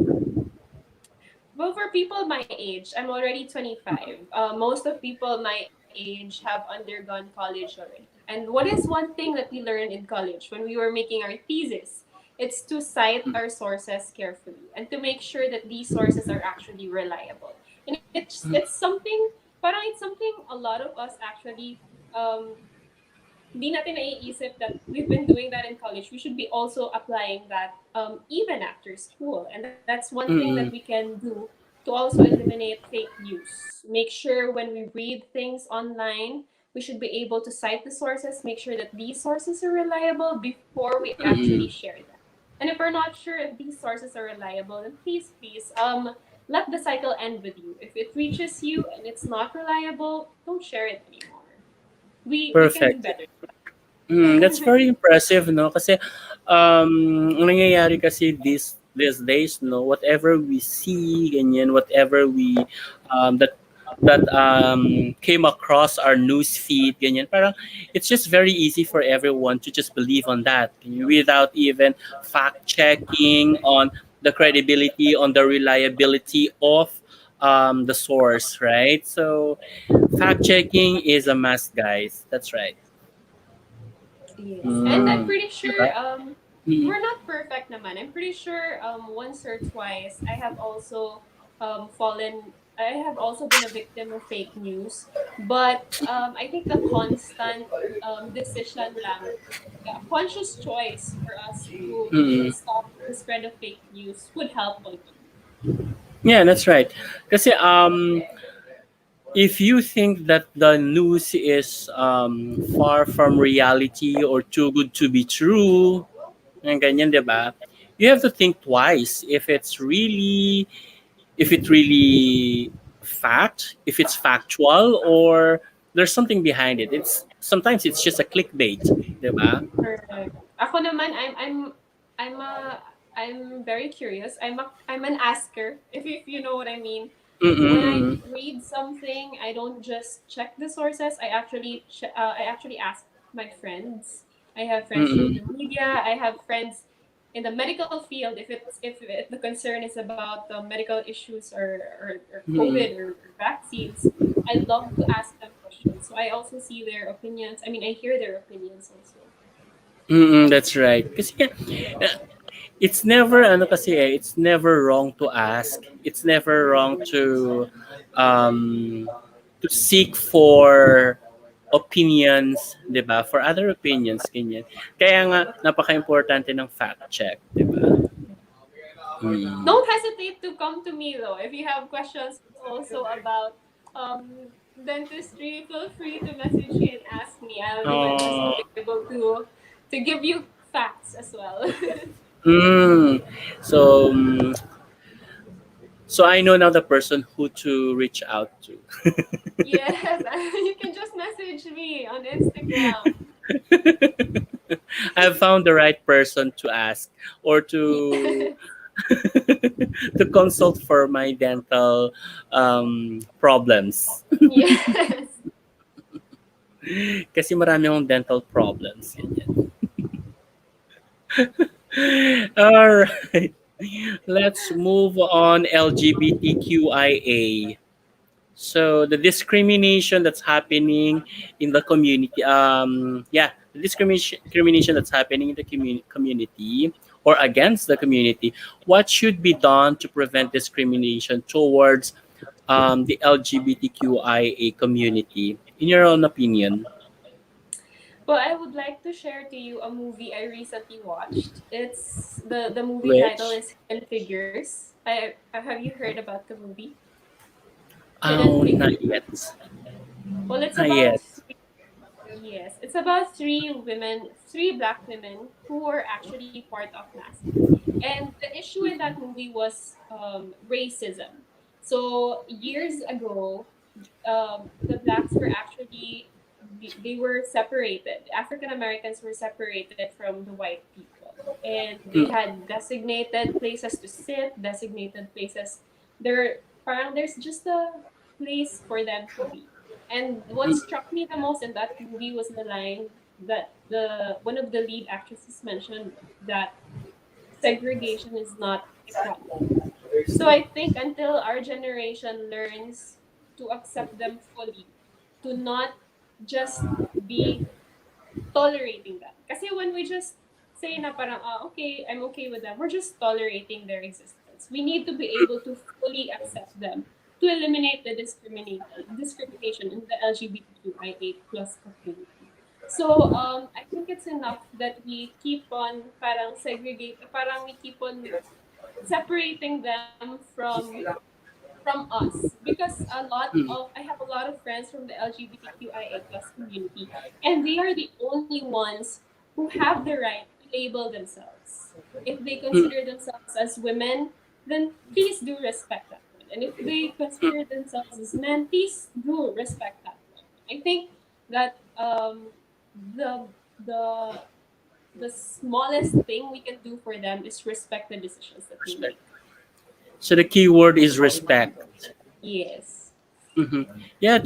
Well, for people my age, I'm already 25. Most of people my age have undergone college already. And what is one thing that we learned in college when we were making our thesis? It's to cite our sources carefully and to make sure that these sources are actually reliable. And it's something, parang it's something a lot of us actually um, hindi natin naiisip that we've been doing that in college. We should be also applying that even after school. And that's one thing that we Mm-mm. can do to also eliminate fake news. Make sure when we read things online, we should be able to cite the sources, make sure that these sources are reliable before we actually Mm-mm. share them. And if we're not sure if these sources are reliable, then please, let the cycle end with you. If it reaches you and it's not reliable, don't share it anymore. We can do Perfect. better. That's very impressive, no? Kasi ang nangyayari kasi these days, no, whatever we see, ganyan, whatever we that came across our news feed, ganyan, parang it's just very easy for everyone to just believe on that without even fact checking on the credibility, on the reliability of the source, right? So fact checking is a must, guys. That's right. Yes, and I'm Mm. pretty Diba? sure Mm. we're not perfect naman. I'm pretty sure once or twice I have also fallen I have also been a victim of fake news. But I think the constant decision lang, a conscious choice for us to Mm. stop the spread of fake news would help already. Yeah, that's right. Kasi if you think that the news is far from reality or too good to be true, and ganyan, 'di ba? You have to think twice if it really if it's factual or there's something behind it. It's sometimes it's just a clickbait, 'di ba? Correct. Ako naman, I'm a, I'm very curious. I'm an asker, if you know what I mean. When I Mm. read something, I don't just check the sources. I actually ask my friends. I have friends in Mm. the media. I have friends in the medical field. If the concern is about medical issues or Mm. COVID or vaccines, I love to ask them questions. So I also see their opinions. I mean, I hear their opinions also. That's right. Kasi it's never it's never wrong to ask. It's never wrong um to seek for opinions, 'di ba? For other opinions ganyan. Kaya nga napaka-importante ng fact check, 'di ba? Mm. Don't hesitate to come to me though. If you have questions also about dentistry, feel free to message me and ask me. I'll do my best to Oh. be able to give you facts as well. Mm. So so I know now the person who to reach out to. Yes, you can just message me on Instagram. I've found the right person to ask or to Yes. to consult for my dental problems. Yes. Kasi marami akong dental problems. Ganyan. All right. Let's move on LGBTQIA. So the discrimination that's happening in the community, the discrimination that's happening in the community or against the community. What should be done to prevent discrimination towards the LGBTQIA community? In your own opinion, Well, I would like to share to you a movie I recently watched. It's the movie title which is Hidden Figures. Have you heard about the movie Hidden oh, not Figures? yet, Well, it's not about yet. Yes, it's about three black women who were actually part of Lassie. And the issue in that movie was racism. So years ago, the blacks were actually they were separated. African Americans were separated from the white people, and they Mm, had designated places to sit, designated places. There's just a place for them to be. And what mm, struck me the most in that movie was the line that the one of the lead actresses mentioned that segregation is not equality. So I think until our generation learns to accept them fully, to not just be tolerating them. Kasi when we just say na parang, okay, I'm okay with them, we're just tolerating their existence. We need to be able to fully accept them to eliminate the discrimination in the LGBTQIA plus community. So I think it's enough that we keep on parang we keep on separating them from us because a lot mm, of I have a lot of friends from the LGBTQIA plus community, and they are the only ones who have the right to label themselves. If they mm, consider themselves as women, then please do respect that one. And if they consider themselves as men, please do respect that one. I think that the the the smallest thing we can do for them is respect the decisions that they respect. make. So the key word is respect. Yes. Hmm. Yeah,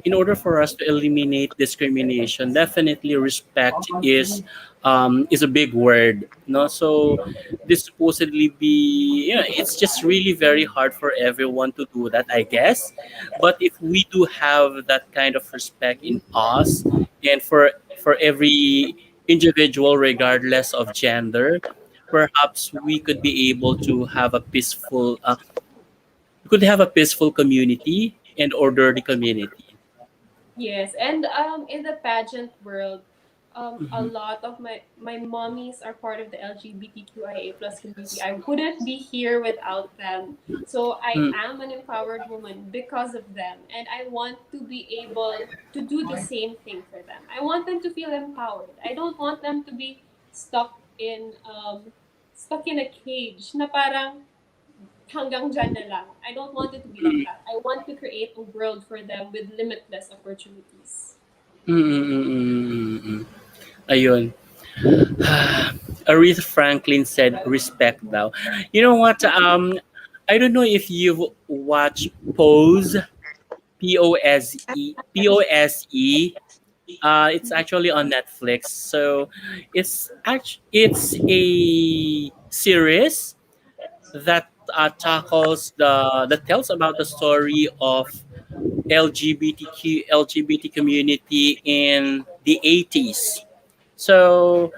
in order for us to eliminate discrimination, definitely respect is a big word. No, so this supposedly be, it's just really very hard for everyone to do that, I guess. But if we do have that kind of respect in us, and for every individual, regardless of gender, perhaps we could be able to have a peaceful we could have a peaceful community and orderly community. Yes, and in the pageant world, a Mhm, lot of my mommies are part of the LGBTQIA plus community. I wouldn't be here without them. So I mm, am an empowered woman because of them, and I want to be able to do the same thing for them. I want them to feel empowered. I don't want them to be stuck in a cage na parang hanggang dyan na lang. I don't want it to be like mm, that. I want to create a world for them with limitless opportunities. mm. Ayun. Aretha Franklin said, "Respect thou." You know what? I don't know if you've watched Pose, Pose. It's actually on Netflix. So it's a series that tells about the story of LGBT community in the 80s. So,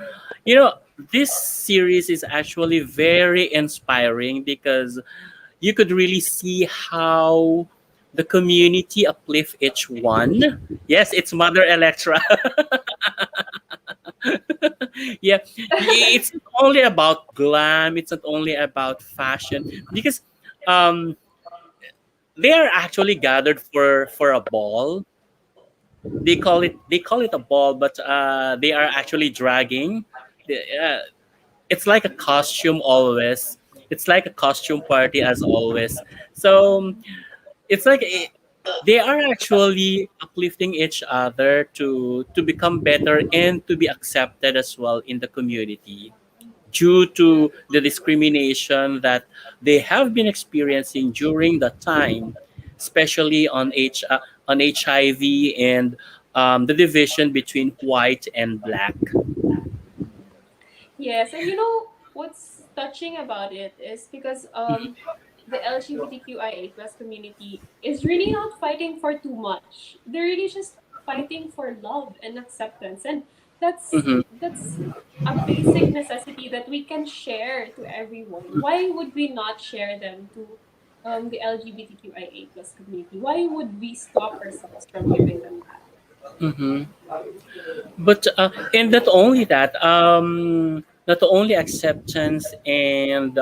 this series is actually very inspiring because you could really see how the community uplift each one. Yes, it's Mother Electra. Yeah, it's not only about glam, it's not only about fashion because um they are actually gathered for a ball. They call it a ball, but they are actually dragging. It's like a costume always. It's like a costume party as always. So it's like they are actually uplifting each other to become better and to be accepted as well in the community due to the discrimination that they have been experiencing during that time, especially on HIV and the division between white and black. Yes, and you know what's touching about it is because the LGBTQIA plus community is really not fighting for too much. They're really just fighting for love and acceptance, and Mm-hmm. that's a basic necessity that we can share to everyone. Why would we not share them to the LGBTQIA plus community? Why would we stop ourselves from giving them that? Mm-hmm. But and not only that, not only acceptance and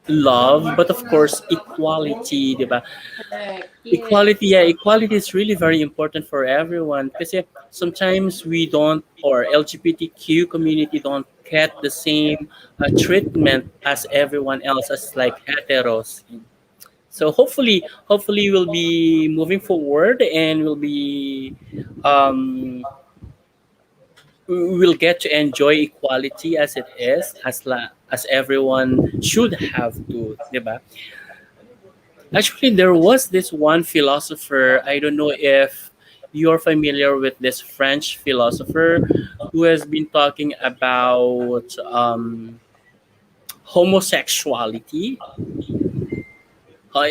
love, but of course equality, diba? Correct. Equality, Yes. yeah, equality is really very important for everyone because sometimes we don't, or LGBTQ community don't get the same treatment as everyone else, as like heteros. So hopefully we'll be moving forward and um, we'll get to enjoy equality as it is, as everyone should have to, diba? Actually, there was this one philosopher. I don't know if you're familiar with this French philosopher who has been talking about homosexuality.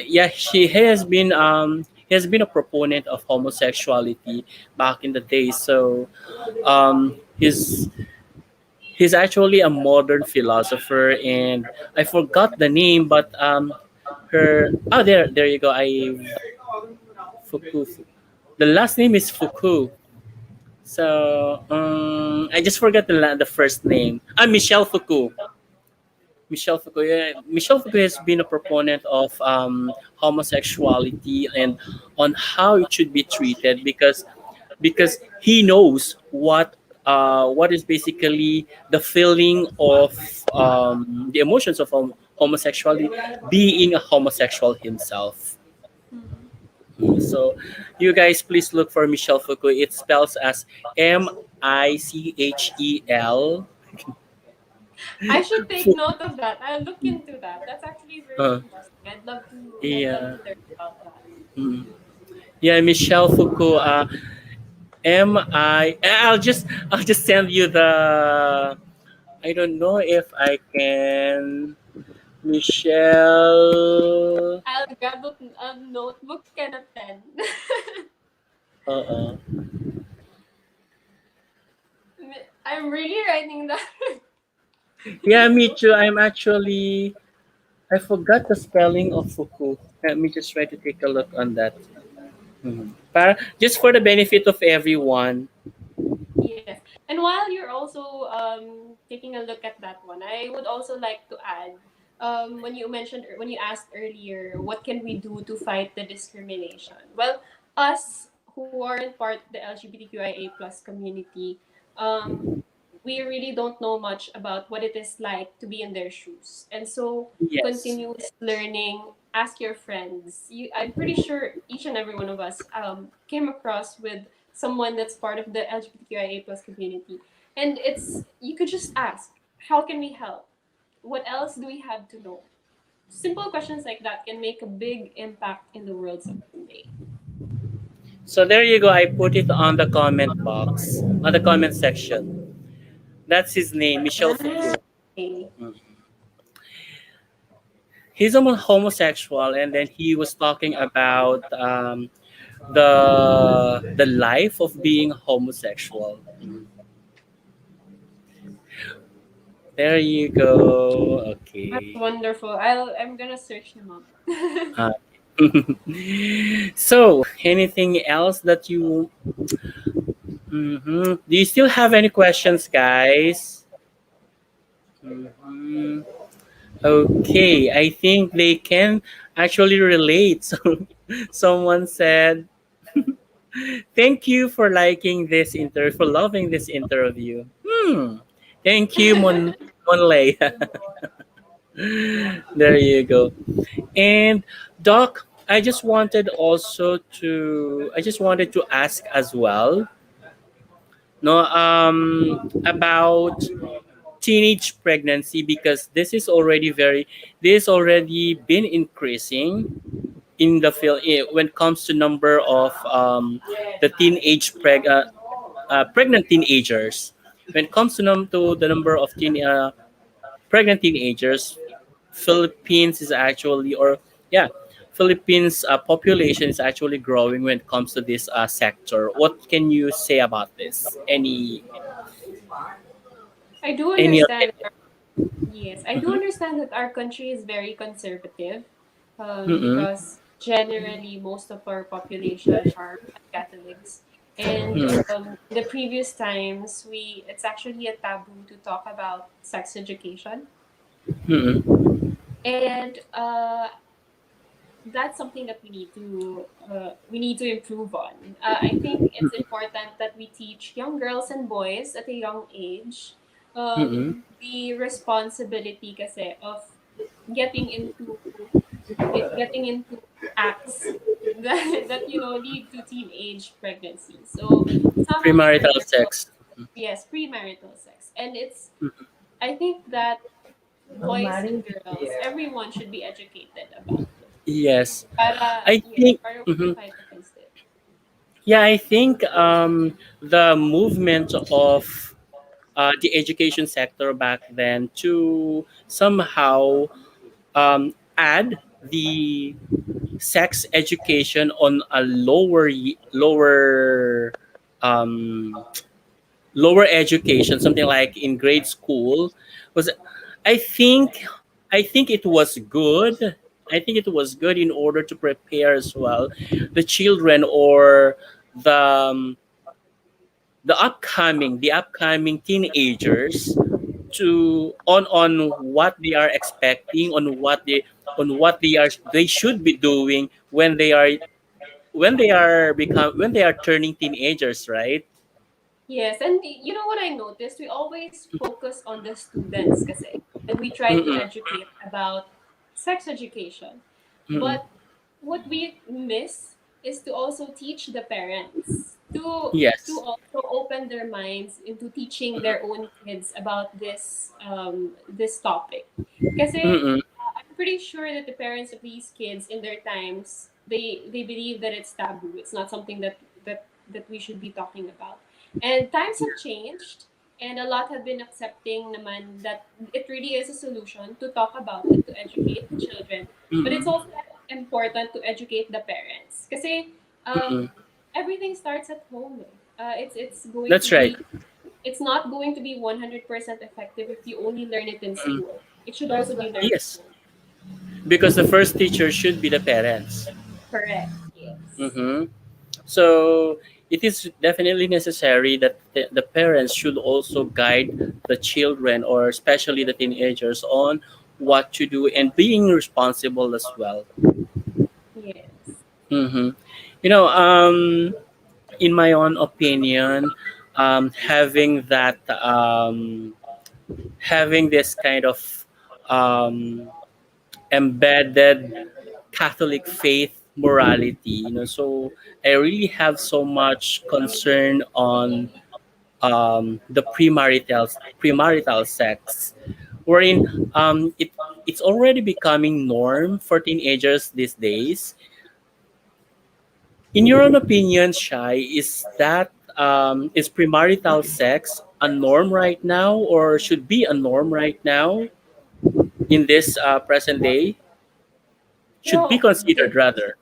Yeah, he has been a proponent of homosexuality back in the day. So he's actually a modern philosopher, and I forgot the name, but her there you go. Fuku. The last name is Fuku. So I just forgot the first name. Michelle Foucault. Michelle Foucault. Yeah, Michelle Foucault has been a proponent of homosexuality and on how it should be treated, because he knows what is basically the feeling of the emotions of homosexuality, being a homosexual himself. Mhm. So, you guys please look for Michelle Foucault. It spells as Michel. I should take note of that. I'll look into that. That's actually very Uh, interesting. I'd love yeah, to learn about that. mm. Yeah, Michelle Foucault. I'll just send you the. I don't know if I can. Michelle. I'll grab a notebook and a pen. Uh, I'm really writing that. yeah, me too. I forgot the spelling of Foucault. Let me just try to take a look on that. Just for the benefit of everyone. Yes. And while you're also taking a look at that one, I would also like to add when you asked earlier, what can we do to fight the discrimination? Well, us who aren't part of the LGBTQIA plus community, um, we really don't know much about what it is like to be in their shoes. And so Yes. continuous learning, ask your friends. I'm pretty sure each and every one of us came across with someone that's part of the LGBTQIA plus community. And you could just ask, how can we help? What else do we have to know? Simple questions like that can make a big impact in the world someday. So there you go. I put it on the comment box, on the comment section. That's his name, Michel Foucault. Okay. He's a homosexual, and then he was talking about the life of being homosexual. There you go. That's Okay. wonderful. I'm gonna search them up. Uh, so, anything else that you? Do you still have any questions, guys? Mhm. Okay, I think they can actually relate. So, someone said, "Thank you for liking this interview, for loving this interview." Thank you, Monlay. There you go. And Doc, I just wanted to ask as well, no, about teenage pregnancy, because this already been increasing in the field, when it comes to number of the pregnant teenagers. When it comes to the number of pregnant teenagers, Philippines is actually, or yeah, Philippines population is actually growing when it comes to this sector. What can you say about this? I do Any understand. opinion? Yes, I do Mm-hmm. understand that our country is very conservative, Mm-mm. because generally most of our population are Catholics. And Mm-mm. in the previous times, it's actually a taboo to talk about sex education. Mm-mm. And that's something that we need to improve on. I think it's important that we teach young girls and boys at a young age Mm-mm. the responsibility kasi of getting into getting into acts that lead to teenage pregnancy. So some of the Premarital girls, sex. yes, premarital sex, and it's I think that boys and girls, everyone should be educated about it. Yes. Para, I yes, think para we can mhm. fight against it. Yeah, I think the movement of the education sector back then to somehow add the sex education on a um, lower education, something like in grade school, was I think I think it was good. I think it was good in order to prepare as well the children or the um, the upcoming teenagers to on what they are expecting, on what they should be doing when they are turning teenagers, right? Yes, and you know what I noticed? We always focus on the students kasi, and we try to Mm-mm, educate about sex education. mm-mm. But what we miss is to also teach the parents to Yes. also open their minds into teaching their own kids about this topic. Kasi Mm-mm, I'm pretty sure that the parents of these kids in their times they believe that it's taboo. It's not something that we should be talking about. And times have changed, and a lot have been accepting naman that it really is a solution to talk about it, to educate the children. But it's mm-mm, also important to educate the parents. Kasi mm-mm. everything starts at home. Eh. It's going to That's right. be it's not going to be 100% effective if you only learn it in Mm. school. It should also be learned at Yes, home. because the first teacher should be the parents. Correct. Yes. Mm-hmm. So it is definitely necessary that the parents should also guide the children or especially the teenagers on what to do and being responsible as well. Yes. Mm-hmm. You know, in my own opinion, having this kind of um, embedded Catholic faith morality, so I really have so much concern on the premarital sex, wherein it's already becoming norm for teenagers these days. In your own opinion, Shai, is premarital sex a norm right now, or should be a norm right now in this present day? Should be No, considered rather.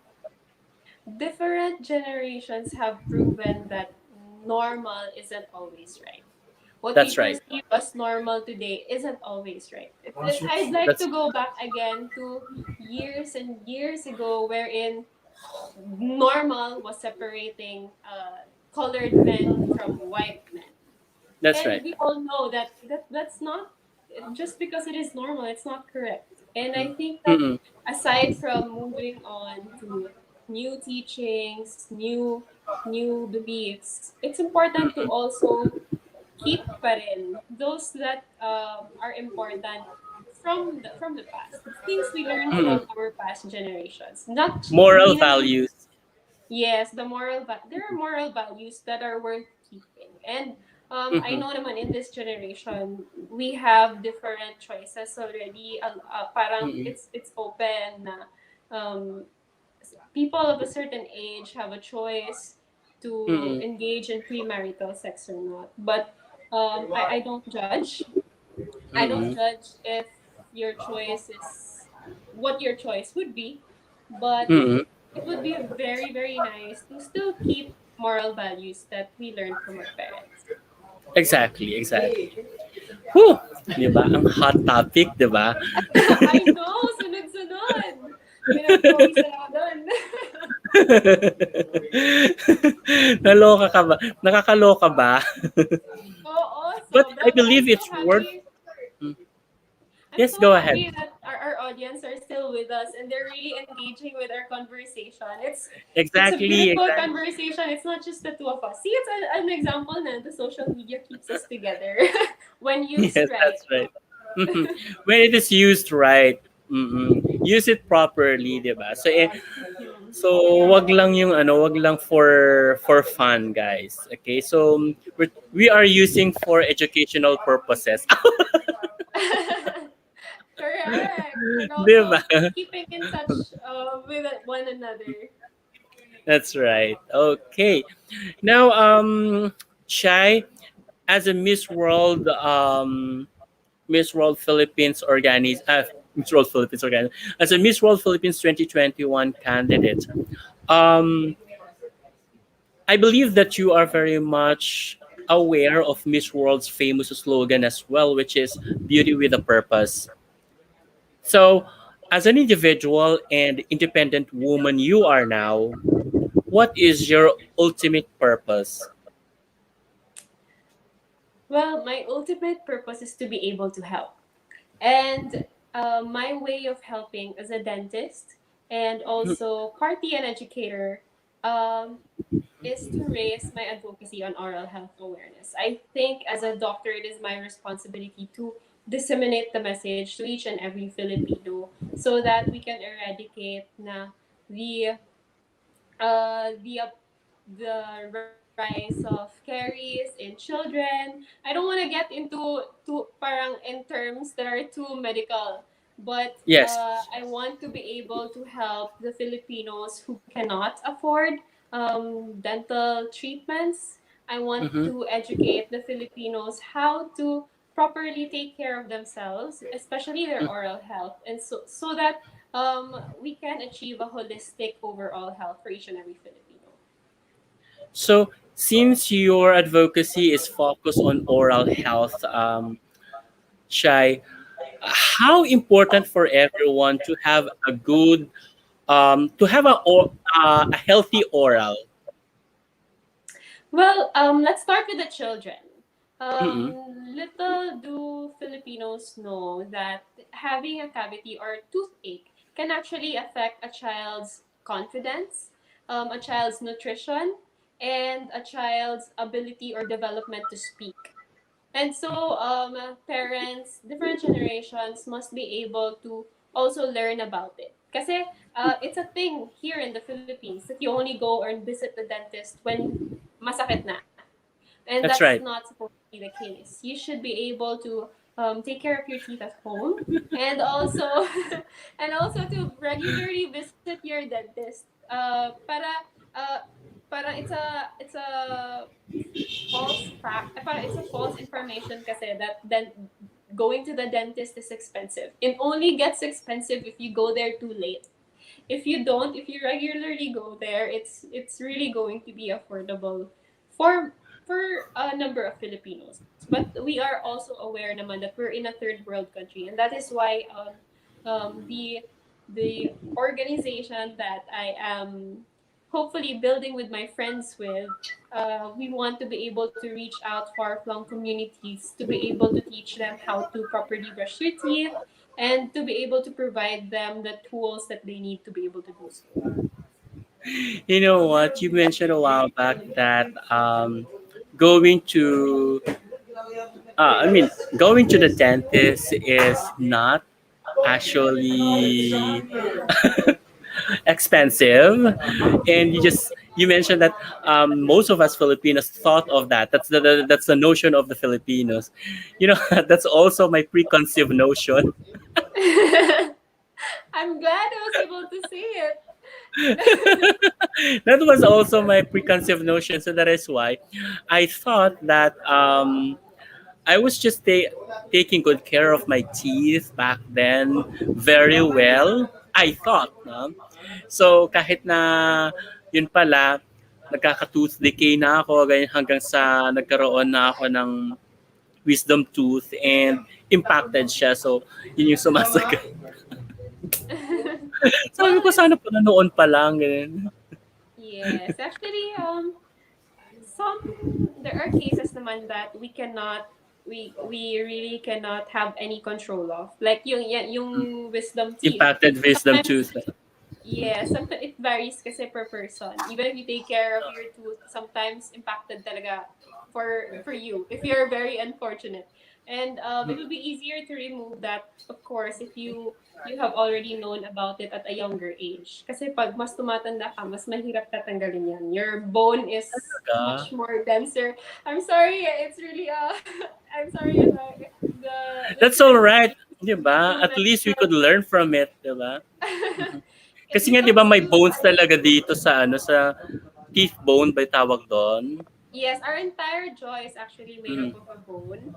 different generations have proven that normal isn't always right. What we That's right. perceive as normal today isn't always right. I'd like That's to go back again to years and years ago, wherein normal was separating colored men from white men. that's And right. we all know that's not just because it is normal, it's not correct. And I think that Mm-mm, aside from moving on to new teachings, new beliefs, it's important to mm-mm, also keep pa rin those that are important from the past. The things we learned mm-mm. from our past generations. Not Moral hindi naman values. Yes, there are moral values that are worth keeping. And I Mm-hmm, know naman in this generation, we have different choices already. Parang mm-mm, it's open na um, people of a certain age have a choice to mm-mm, engage in premarital sex or not. But I don't judge. I don't mm-mm, judge if your choice is what your choice would be, but mm-mm. it would be very, very nice to still keep moral values that we learned from our parents. Exactly, exactly. Whew! Di ba? Ang hot topic, di ba? I know, sunod-sunod. Pinagpawisan ako doon. Naloka ka ba? Nakakaloka ba? Oo, But I sobra. But I'm believe so it's worth. happy. I'm Yes, so go ahead. happy that our audience are still with us and they're really engaging with our conversation. It's a Exactly, beautiful exactly. conversation. It's not just the two of us. See, it's an example na the social media keeps us together when used Yes, right. that's right. Mhm. When it is used right, use it properly, 'di ba? So Hmm. wag lang yung ano, wag lang for fun, guys. Okay? So we are using for educational purposes. Correct. And 'Di ba? also keeping in touch with one another. That's right. Okay. Now, Shai, as a Miss World Philippines Miss World Philippines as a Miss World Philippines 2021 candidate, um, I believe that you are very much aware of Miss World's famous slogan as well, which is "Beauty with a Purpose." So, as an individual and independent woman you are now, what is your ultimate purpose? Well, my ultimate purpose is to be able to help. And my way of helping as a dentist and also party and educator um, is to raise my advocacy on oral health awareness. I think as a doctor, it is my responsibility to disseminate the message to each and every Filipino so that we can eradicate na the the rise of caries in children. I don't want to get into parang in terms that are too medical, but Yes. I want to be able to help the Filipinos who cannot afford dental treatments. I want Mm-hmm. to educate the Filipinos how to properly take care of themselves, especially their oral health, and so that we can achieve a holistic overall health for each and every Filipino. So, since your advocacy is focused on oral health, Shai, how important for everyone to have a good, a healthy oral? Well, let's start with the children. Mm-mm. Little do Filipinos know that having a cavity or toothache can actually affect a child's confidence, a child's nutrition, and a child's ability or development to speak. And so, parents, different generations must be able to also learn about it. Kasi it's a thing here in the Philippines that you only go or visit the dentist when masakit na. And That's that's right. not supposed to be the case. You should be able to take care of your teeth at home, and also and also to regularly visit your dentist. Para it's a false fact. Parang it's a false information kasi that then going to the dentist is expensive. It only gets expensive if you go there too late. If you don't, if you regularly go there, it's really going to be affordable for a number of Filipinos. But we are also aware naman that we're in a third world country, and that is why the organization that I am hopefully building with my friends with, we want to be able to reach out far-flung communities to be able to teach them how to properly brush their teeth and to be able to provide them the tools that they need to be able to do so. You know what? You mentioned a while back that going to, I mean, going to the dentist is not actually expensive, and you mentioned that most of us Filipinos thought of that. That's the notion of the Filipinos. You know, that's also my preconceived notion. I'm glad I was able to say it. That was also my preconceived notion. So that is why I thought that I was just taking good care of my teeth back then very well. I thought, no? So kahit na yun pala, nagkaka-tooth decay na ako ganyan, hanggang sa nagkaroon na ako ng wisdom tooth and impacted siya. So yun yung sumasagay. Sabi Well, ko sana it's pala noon pa lang. Ganyan. yes. Actually, some there are cases naman that we cannot. we really cannot have any control of. Like yung wisdom teeth. Impacted wisdom Sometimes tooth. yeah, sometimes it varies kasi per person. Even if you take care of your tooth, sometimes impacted talaga for you if you're very unfortunate. And it would be easier to remove that, of course, if you have already known about it at a younger age. Kasi pag mas tumatanda ka, mas mahirap tatanggalin yan. Your bone is Talaga. much more denser. I'm sorry, it's really I'm sorry if the That's all term right. Di is ba? too At least we medical. could learn from it, di ba? Mhm. It Kasi nga, di becomes ba, may too bones talaga dito sa, ano, sa teeth bone ba yung tawag doon? Yes, our entire jaw is actually made Mm. up of a bone.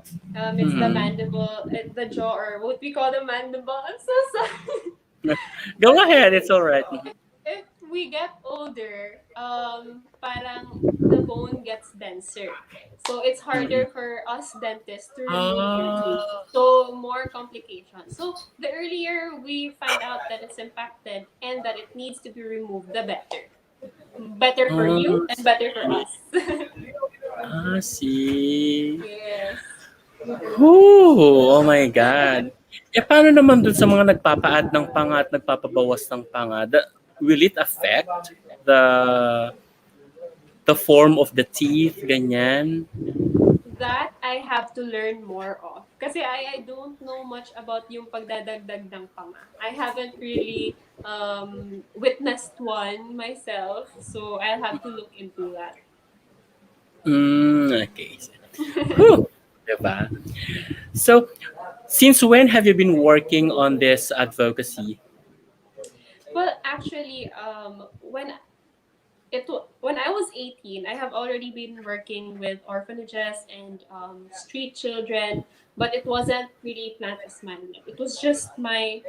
It's the Mhm. mandible, the jaw, or what we call the mandible. I'm so sorry. Go But ahead, it's all right. Mhm. if we get older, parang the bone gets denser. So it's Mhm. harder for us dentists to remove your tooth. Ah. So more complications. So the earlier we find out that it's impacted and that it needs to be removed, the better. Better for you Oh, and better for us. see. Yes. Whew, oh my God. Eh, paano naman dun sa mga nagpapa-add ng panga at nagpapabawas ng panga? Will it affect the the form of the teeth, ganyan? That I have to learn more of. Kasi I don't know much about yung pagdadagdag ng panga. I haven't really witnessed one myself, so I'll have to look into that. Okay. Whew, diba? So, since when have you been working on this advocacy? Well, actually, when I was 18, I have already been working with orphanages and street children, but it wasn't really Plant a Smile yet. It was just my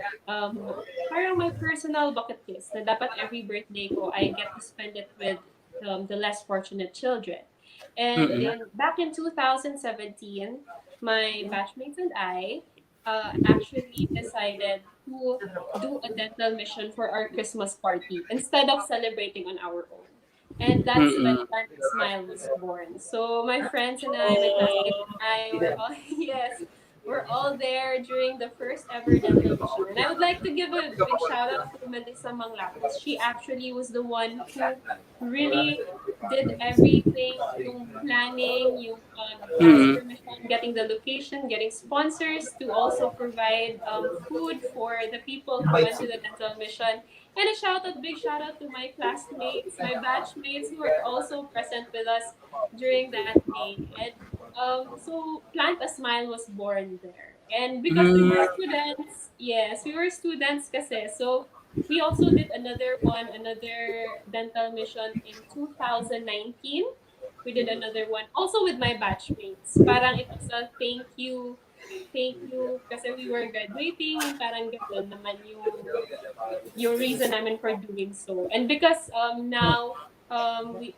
parang my personal bucket list na dapat every birthday ko I get to spend it with the less fortunate children. And Mm-mm. then back in 2017, my batchmates and I actually decided to do a dental mission for our Christmas party instead of celebrating on our own. And that's when Mm-mm. Plant a Smile was born. So my friends and I, my classmates Oh. and I were all yes, we're all there during the first ever dental mission. And I would like to give a big shout out to Melissa Manglatos. She actually was the one who really did everything, yung planning, yung ask Mm-mm. permission, getting the location, getting sponsors to also provide food for the people who went to the dental mission. And big shout out to my classmates, my batchmates who were also present with us during that day. And so Plant a Smile was born there. And because we were Mm. students, yes, we were students kasi. So we also did another one, another dental mission in 2019. We did another one also with my batchmates. Parang it was a thank you kasi we were graduating, yung parang ganun naman yung reason namin for doing so. And because now we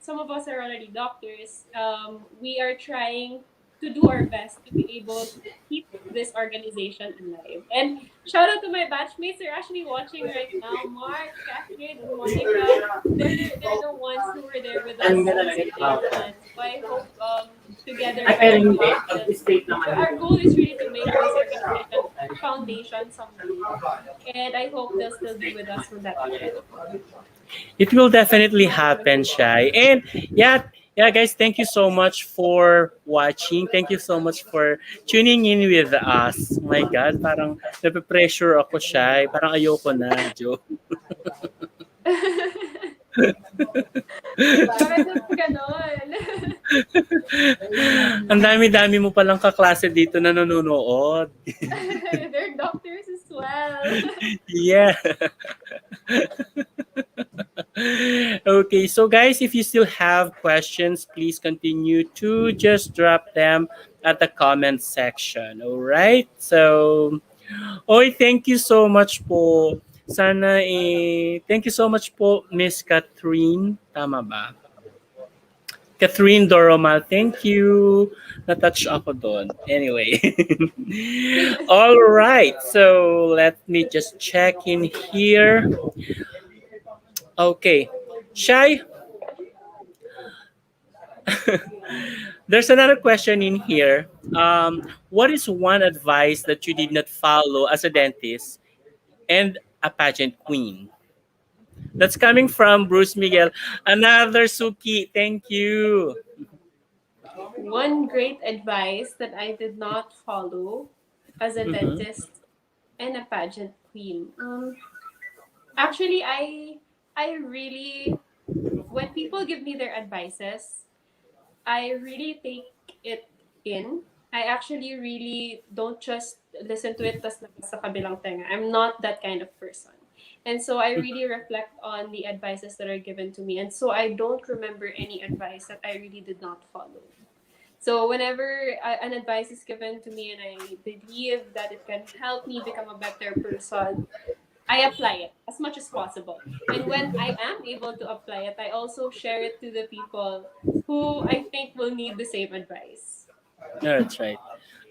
some of us are already doctors, we are trying to do our best to be able to keep this organization alive. And shout out to my batchmates. They're actually watching right now. Mark, Catherine, and Monica. They're the ones who were there with us since day one. So I hope together we will. Our goal is really to make this organization a foundation someday, and I hope they'll still be with us when that happens. It will definitely happen, Shai. And yeah, yeah, guys, thank you so much for watching. Thank you so much for tuning in with us. My God, parang nape-pressure ako, Shai. Parang ayoko na, Joe. Bakit naman ganon? Ang dami-dami mo palang kaklase dito na nanonood. They're doctors as well. Yeah. Okay, so guys, if you still have questions, please continue to just drop them at the comment section. All right? So, oy, thank you so much po. Thank you so much po, Miss Catherine. Tama ba? Catherine Doromal, thank you. Na-touch ako doon. Anyway. All right. So, let me just check in here. Okay. Shai, There's another question in here. What is one advice that you did not follow as a dentist and a pageant queen? That's coming from Bruce Miguel. Another Suki. Thank you. One great advice that I did not follow as a Mm-hmm. dentist and a pageant queen. Actually, I really, when people give me their advices, I really take it in. I actually really don't just listen to it tas labas sa kabilang tenga. I'm not that kind of person. And so I really reflect on the advices that are given to me. And so I don't remember any advice that I really did not follow. So whenever an advice is given to me and I believe that it can help me become a better person, I apply it as much as possible. And when I am able to apply it, I also share it to the people who I think will need the same advice. That's right.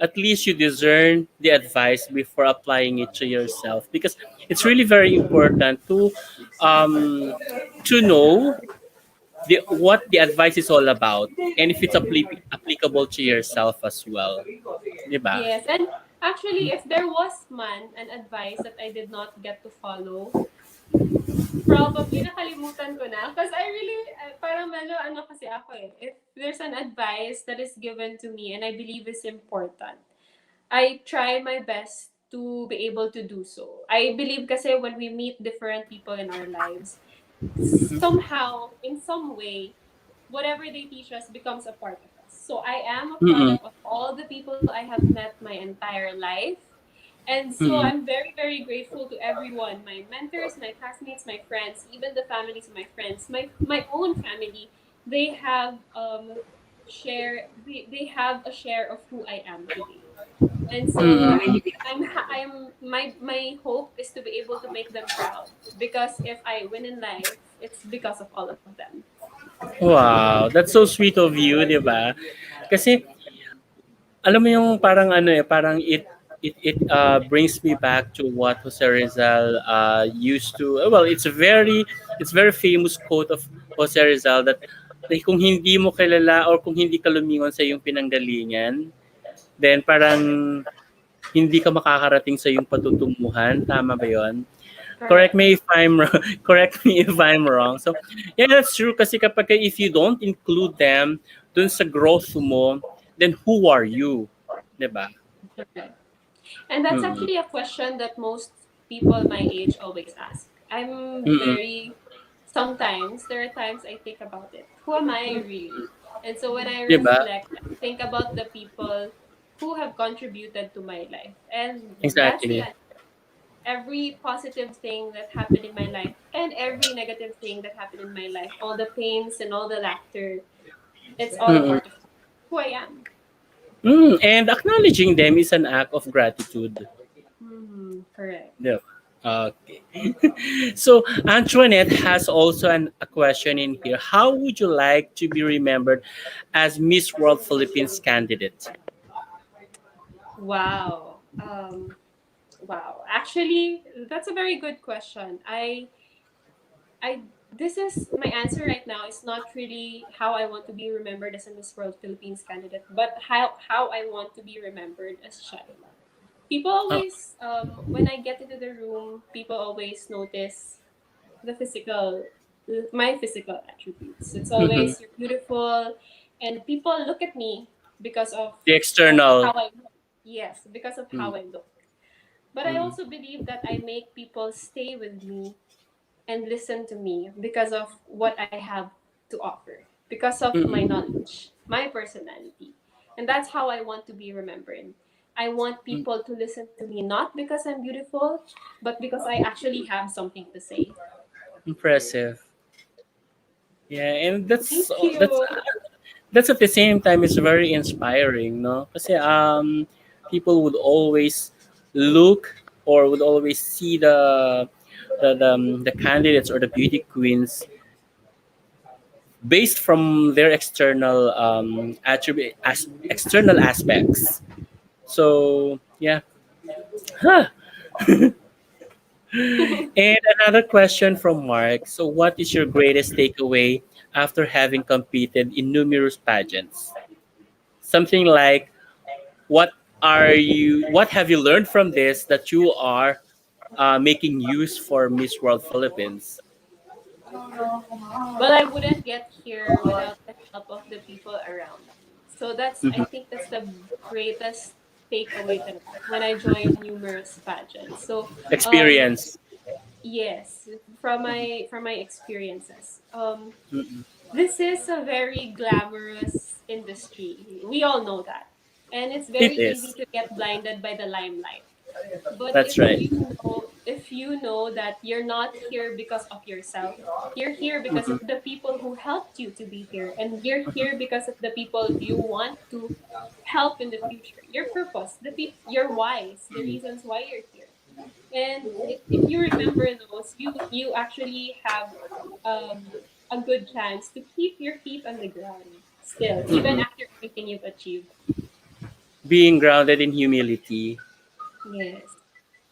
At least you discern the advice before applying it to yourself, because it's really very important um, to know what the advice is all about, and if it's applicable to yourself as well. Diba? Yes, and actually, if there was man an advice that I did not get to follow, probably nakalimutan ko na. Because I really, parang melo, ano kasi ako eh. If there's an advice that is given to me and I believe is important, I try my best to be able to do so. I believe kasi when we meet different people in our lives, somehow, in some way, whatever they teach us becomes a part of us. So I am a Mm-mm. product of all the people I have met my entire life. And so Mm-mm. I'm very, very grateful to everyone, my mentors, my classmates, my friends, even the families of my friends, my own family. They have they have a share of who I am today. And so Mm-mm. I'm my hope is to be able to make them proud because if I win in life, it's because of all of them. Wow, that's so sweet of you, di ba? Kasi alam mo yung parang ano eh, parang it brings me back to what Jose Rizal used to. Well, it's very famous quote of Jose Rizal that kung hindi mo kilala or kung hindi ka lumingon sa iyong pinanggalingan, then parang hindi ka makakarating sa iyong patutunguhan. Tama ba 'yon? Correct Correct. me if I'm wrong. Correct me if I'm wrong. So, yeah, that's true kasi kapag if you don't include them dun sa growth mo, then who are you? 'Di ba? Correct. And that's Mm. actually a question that most people my age always ask. I'm Mm. very sometimes there are times I think about it. Who am I really? And so when I 'Di ba? reflect, I think about the people who have contributed to my life. And that's the Exactly. answer. Every positive thing that happened in my life and every negative thing that happened in my life, all the pains and all the laughter, it's all a Mm. part of who I am. And acknowledging them is an act of gratitude. Correct. Yeah. Okay. So Antoinette has also a question in here. How would you like to be remembered as Miss World Philippines candidate? Wow. Wow. Actually, that's a very good question. I this is my answer right now is not really how I want to be remembered as a Miss World Philippines candidate, but how I want to be remembered as Shaila. People Oh. always when I get into the room, people always notice the physical my physical attributes. It's Mhm. always you're beautiful and people look at me because The of how external. I look. Yes, because of Mm. how I look. But I Mm. also believe that I make people stay with me and listen to me because of what I have to offer, because of my Mm. knowledge, my personality. And that's how I want to be remembered. I want Mm. people to listen to me not because I'm beautiful, but because I actually have something to say. Impressive. Yeah, and Thank you. that's at the same time it's very inspiring, no? Kasi people would always look or would always see the candidates or the beauty queens based from their external external aspects. So yeah. Huh. And another question from Mark. So what is your greatest takeaway after having competed in numerous pageants? Something like, what have you learned from this that you are making use for Miss World Philippines? Well, I wouldn't get here without the help of the people around me. So I Mhm. think that's the greatest takeaway that I have when I joined numerous pageants. So, um, Experience. yes, from my experiences, Mm-mm. this is a very glamorous industry. We all know that, and it's It very easy is. to get blinded by the limelight. But That's right. if you know that you're not here because of yourself, you're here because of the people who helped you to be here, and you're here because of the people you want to help in the future. Your purpose, your whys, the reasons why you're here. And if you remember those, you actually have a good chance to keep your feet on the ground still, even Mm-mm. after everything you've achieved. Being grounded in humility. Yes.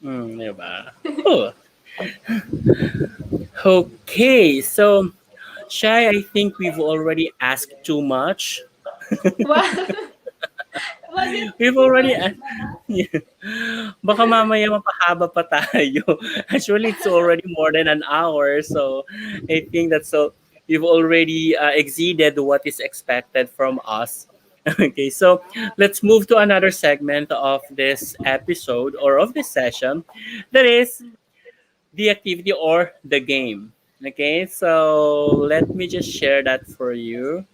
Diba? Oh, okay. So, Shai, I think we've already asked too much. Wow. Was it We've too already much? Yeah. Baka mamaya mapahaba pa tayo. Actually, it's already more than an hour. So, I think that's so. We've already exceeded what is expected from us. Okay, so let's move to another segment of this episode or of this session. That is the activity or the game. Okay, so let me just share that for you.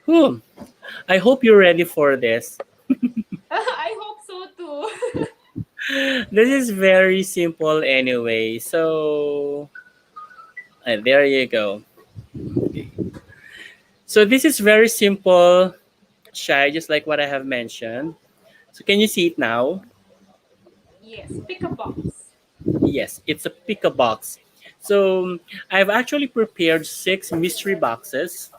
Whew. I hope you're ready for this. I hope so too. This is very simple anyway. So, there you go. Okay. So, this is very simple, Shy, just like what I have mentioned. So, can you see it now? Yes, pick a box. Yes, it's a pick a box. So, I've actually prepared six mystery boxes,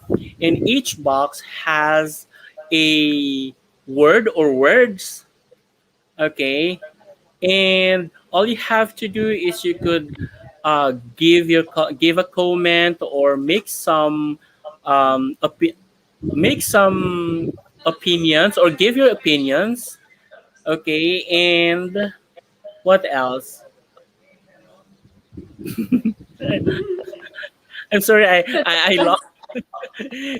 and each box has a word or words. Okay, and all you have to do is you could give a comment or make some opinions or give your opinions. Okay, and what else? I'm sorry, I lost.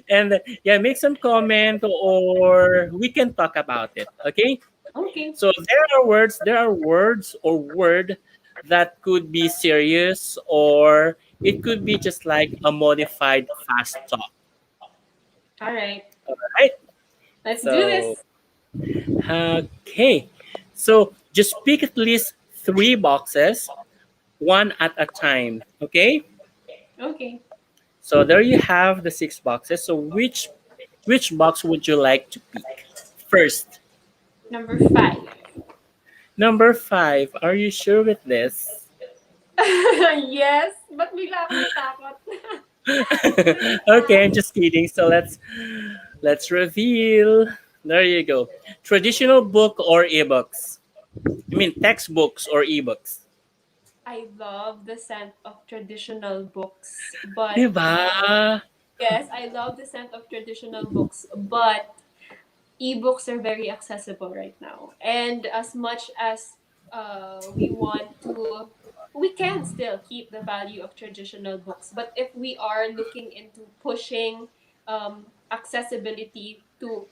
And yeah, make some comment or we can talk about it. Okay. Okay. So there are words or word that could be serious or it could be just like a modified fast talk. All right. Right? Let's do So this. okay. So just pick at least three boxes, one at a time. Okay? Okay. So there you have the six boxes. So which box would you like to pick? First, Number 5. number five. Are you sure with this? Yes, but bigla akong natakot. Wait Okay, I'm lang. just kidding. So let's reveal. There you go. Traditional book or ebooks? I mean textbooks or ebooks. I love the scent of traditional books, but Diba? yes, I love the scent of traditional books, but ebooks are very accessible right now. And as much as we want to, we can still keep the value of traditional books. But if we are looking into pushing accessibility to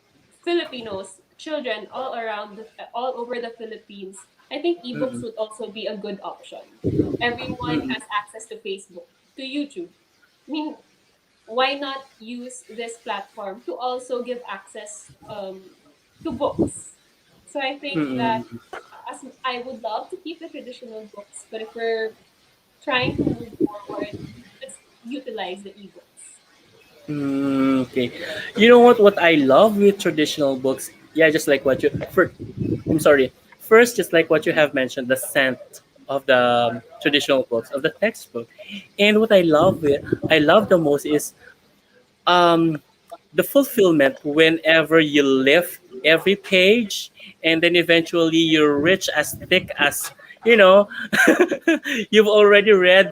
Filipinos, children all over the Philippines, I think ebooks Mm-mm, would also be a good option. Everyone mm-mm, has access to Facebook, to YouTube. I mean, why not use this platform to also give access to books? So I think that mm-mm. as I would love to keep the traditional books, but if we're trying to move forward, let's utilize the ebooks. Okay. You know what I love with traditional books? Yeah, just like what you first. I'm sorry. First, just like what you have mentioned, the scent of the traditional books of the textbook, and what I love the most is um the fulfillment whenever you lift every page and then eventually you reach as thick as you know you've already read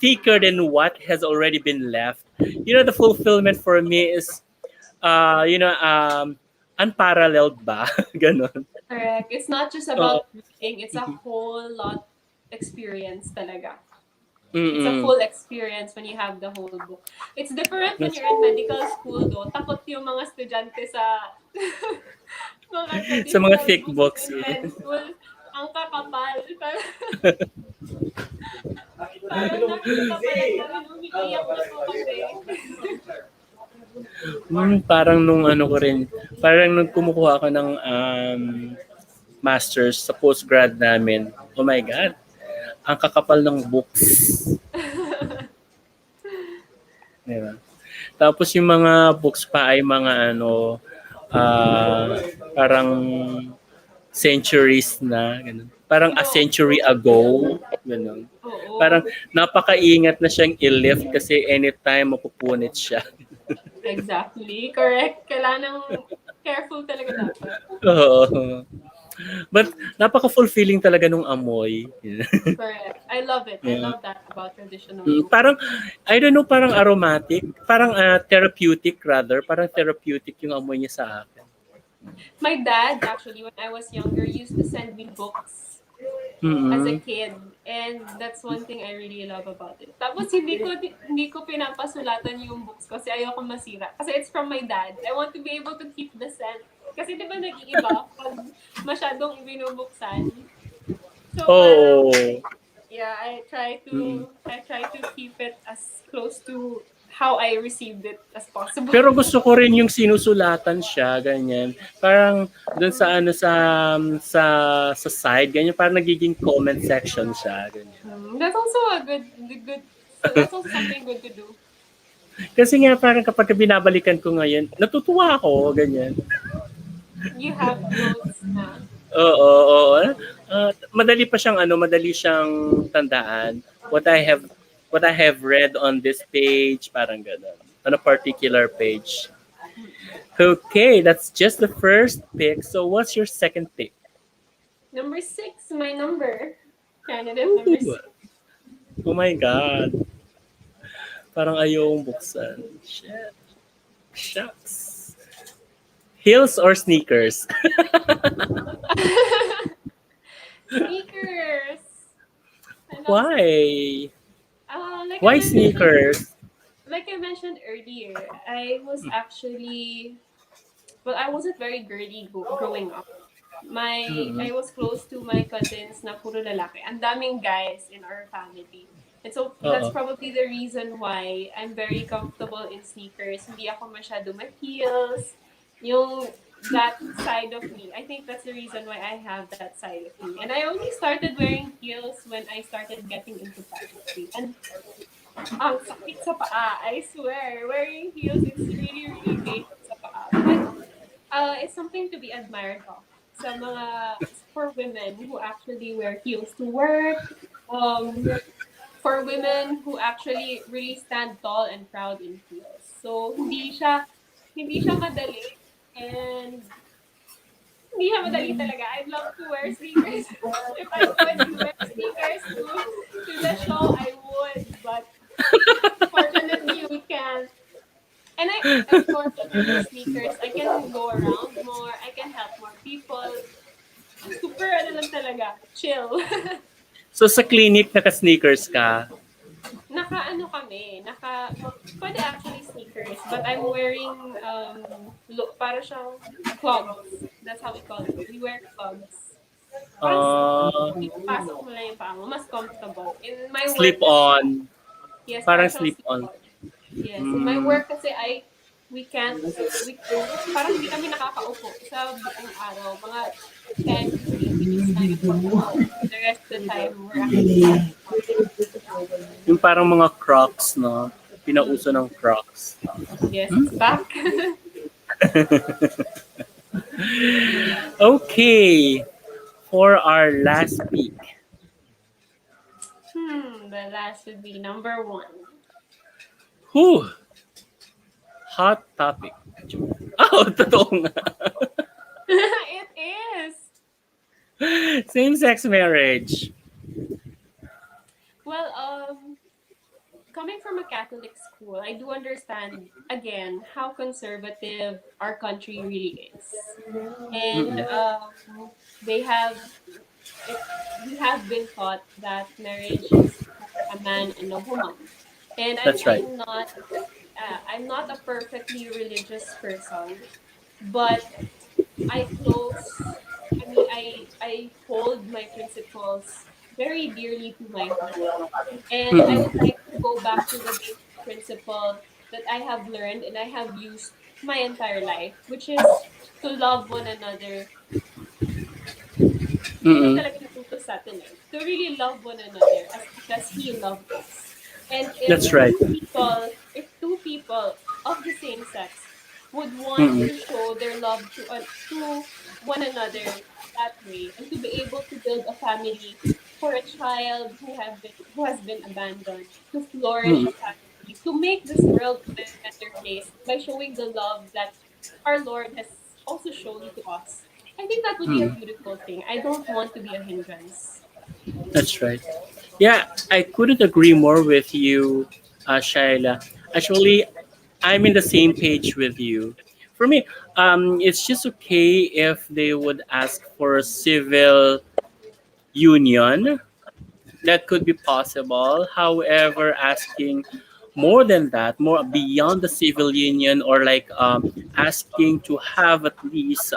thicker than what has already been left. You know, the fulfillment for me is, you know, unparalleled ba? Ganon. Correct. It's not just Oo. about reading, it's a whole lot experience talaga. It's a Mm-mm. full experience when you have the whole book. It's different when you're in medical school though. Takot yung mga estudyante sa mga Sa mga traditional thick books books. in med school. Ang kakapal. Parang nakita pa lang namin, umiiyak na po kami. Parang nung ano ko rin, parang nung kumukuha ako ng masters sa postgrad namin. Oh my God, ang kakapal ng books. Diba? Tapos yung mga books pa ay mga ano, parang centuries na, ganun. Parang a No. century ago, ganun. Parang Oo. napakaingat na siyang i-lift kasi anytime mapupunit siya. Exactly. Correct. Kailangan ng careful talaga dapat. Oo. But napaka-fulfilling talaga nung amoy. Correct. I love it. I Yeah. love that about traditional books. Parang, I don't know, parang aromatic. Parang therapeutic rather. Parang therapeutic yung amoy niya sa akin. My dad, actually, when I was younger, used to send me books as a Mm-mm. kid. And that's one thing I really love about it. Tapos hindi ko pinapasulatan yung books ko kasi ayoko masira. Kasi it's from my dad. I want to be able to keep the scent. Kasi di ba nag-iiba pag masyadong binubuksan? So parang, Oo. yeah, Mm. I try to keep it as close to how I received it as possible. Pero gusto ko rin yung sinusulatan siya, ganyan. Parang doon sa ano sa side, ganyan parang nagiging comment section siya, ganyan. That's also a good, so that's also something good to do. Kasi nga parang kapag binabalikan ko ngayon, natutuwa ako, ganyan. You have notes na. Oo, oo. Madali pa siyang ano, madali siyang tandaan. What I have read on this page, parang gano'n. On a particular page. Okay, that's just the first pick. So what's your second pick? Number six, my number. Candidate number Ooh, six. oh my God. Parang ayong buksan. Shit. Shucks. Heels or sneakers? Sneakers. I love sneakers. Why? Like I Why mentioned, sneakers? earlier, I was actually, well, I wasn't very girly growing up. I Mm-mm. was close to my cousins na puro lalaki. Ang daming guys in our family. And so that's Oo. probably the reason why I'm very comfortable in sneakers. Hindi ako masyado ma-heels. Yung that side of me. I think that's the reason why I have that side of me. And I only started wearing heels when I started getting into pageantry. And ang sakit sa paa, I swear. Wearing heels, it's really, really painful sa paa. But it's something to be admired of sa mga for women who actually wear heels to work, for women who actually really stand tall and proud in heels. So hindi siya madali, and hindi siya madali talaga. I'd love to wear sneakers. If I could wear sneakers to the show, I would, but unfortunately we can't. And of course, when I wear sneakers, I can go around more. I can help more people. Super, ano lang talaga, chill. So sa clinic, naka-sneakers ka? Naka-ano kami, pwede actually sneakers, but I'm wearing, para siyang clogs. That's how we call it. We wear clogs. Parang, Uh, ipapasok mo lang yung paa mo, mas comfortable. In my work kasi, slip-on. yes, para Parang siyang slip-on. slip-on. Yes, in my Mm. work kasi we can't, we, parang hindi kami nakakaupo sa buong araw. Mga 10, 15 minutes lang yung pag-upo. The rest of the time, we're actually standing up. Yung parang mga Crocs, no? Pinauso Mm. ng Crocs. Yes, it's back. Okay, for our last pick. The last would be number one. Whew, hot topic. Oh, totoo nga. It is. Same-sex marriage. Well, coming from a Catholic school, I do understand again how conservative our country really is. And Mm-mm. they have it we have been taught that marriage is for a man and a woman. And That's right. I'm not a perfectly religious person, but I close I hold my principles very dearly to my heart. And I would Mm-mm. like to go back to the basic principle that I have learned and I have used my entire life, which is to love one another. Yun yung Mm-mm. talaga natuto sa atin eh. To really love one another as much as He loved us. And That's right. if two people of the same sex would want Mm-mm. to show their love to one another that way and to be able to build a family for a child who has been abandoned, to flourish Mm-mm. a family, to make this world a better place by showing the love that our Lord has also shown to us. I think that would be a Mm-mm. beautiful thing. I don't want to be a hindrance. That's right. Yeah, I couldn't agree more with you, Shaila. Actually, I'm in the same page with you. For me, it's just okay if they would ask for a civil union. That could be possible. However, asking more than that, more beyond the civil union, or like asking to have at least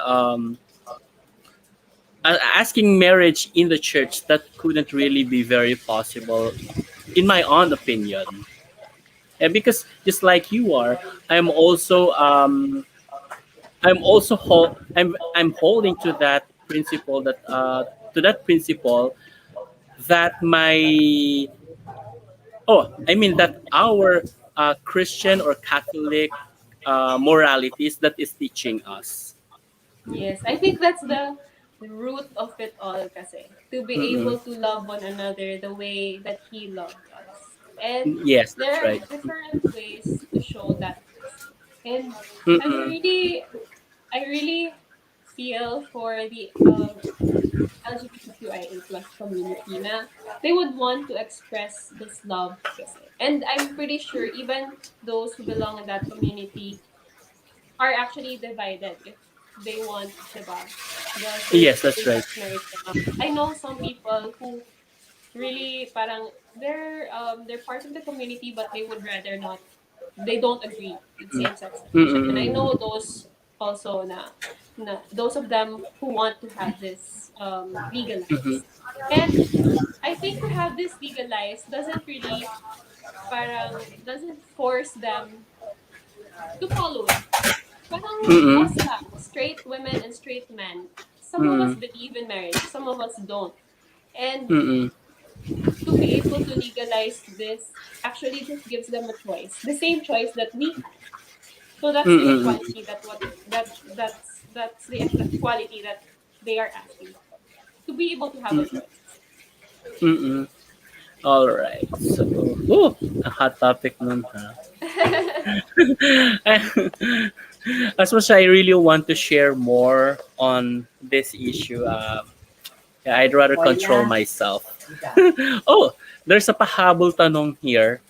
asking marriage in the church, that couldn't really be very possible, in my own opinion. And because just like you are, I'm also I'm holding to that principle that my I mean that our Christian or Catholic moralities that is teaching us. Yes, I think that's the root of it all kasi. To be Mm-mm. able to love one another the way that He loved us. And Yes, there that's are right. different ways to show that kasi. And I'm Mm-mm. really, I really feel for the LGBTQIA plus community na they would want to express this love kasi. And I'm pretty sure even those who belong in that community are actually divided if they want, diba, the Yes, that's right. same-sex marriage na nga. I know some people who really parang they're part of the community but they would rather not they don't agree with same-sex marriage. And I know Mm-mm. those also na those of them who want to have this Mm-hmm. legalized. And I think to have this legalized doesn't really doesn't force them to follow it. Parang us Mm-mm. lang, straight women and straight men. Some of us Mm-mm. believe in marriage, some of us don't. And Mm-mm. to be able to legalize this actually just gives them a choice, the same choice that we have. So that's the Mm-mm. equality that's the equality that they are asking for. To be able to have a Mm-mm. choice. Mm-mm. All right. So, a hot topic nun, ha? As much as I really want to share more on this issue, yeah, I'd rather control myself. Oh, there's a pahabol tanong here.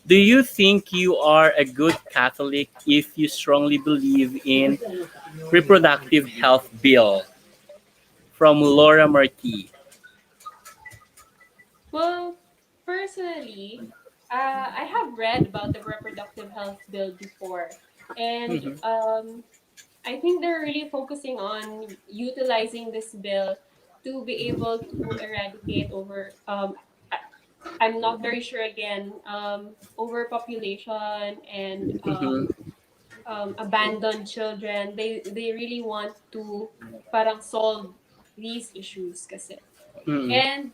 Do you think you are a good Catholic if you strongly believe in reproductive health bill? From Laura Marquis. Well, personally, I have read about the reproductive health bill before, and Mm-hmm. I think they're really focusing on utilizing this bill to be able to eradicate over. I'm not very sure again. Overpopulation and Mm-hmm. abandoned children. They really want to parang solve these issues kasi. Mm-hmm. And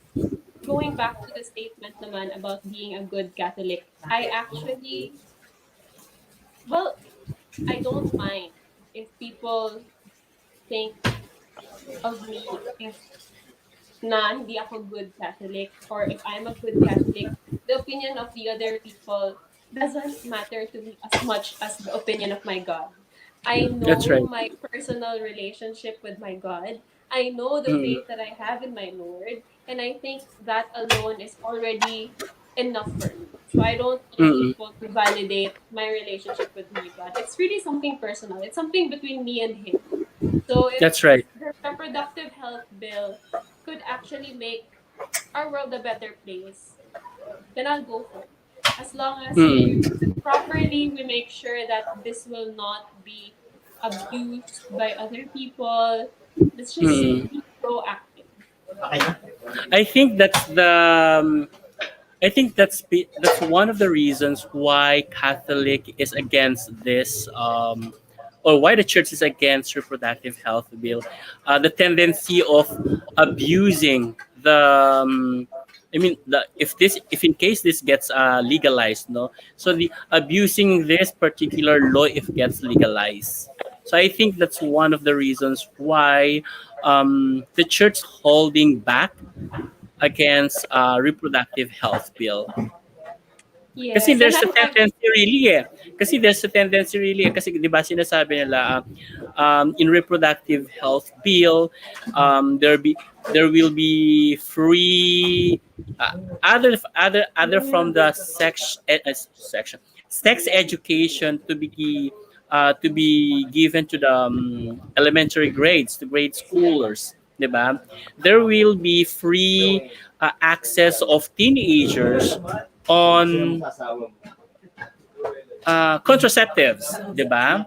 going back to the statement naman about being a good Catholic, I actually, well, I don't mind if people think of me if na hindi ako good Catholic or if I'm a good Catholic. The opinion of the other people doesn't matter to me as much as the opinion of my God. I That's know right. my personal relationship with my God. I know the faith Mm-hmm. that I have in my Lord. And I think that alone is already enough for me. So I don't need Mm-mm. people to validate my relationship with my God. It's really something personal. It's something between me and Him. So if That's right. the reproductive health bill could actually make our world a better place, then I'll go for it. As long as we Mm-mm. review it properly, we make sure that this will not be abused by other people. Let's just Mm-mm. be proactive. I think that's one of the reasons why Catholic is against this, or why the church is against reproductive health bill. The tendency of abusing the, if in case this gets legalized, no, so the abusing this particular law if it gets legalized. So I think that's one of the reasons why the church holding back against reproductive health bill. Kasi Yes, and there's a I'm tendency really eh. Kasi there's a tendency really eh. Kasi di ba sinasabi nila, in reproductive health bill, there will be free, other from the section sex education to be given to the elementary grades, to grade schoolers, di ba? There will be free access of teenagers on contraceptives, di ba?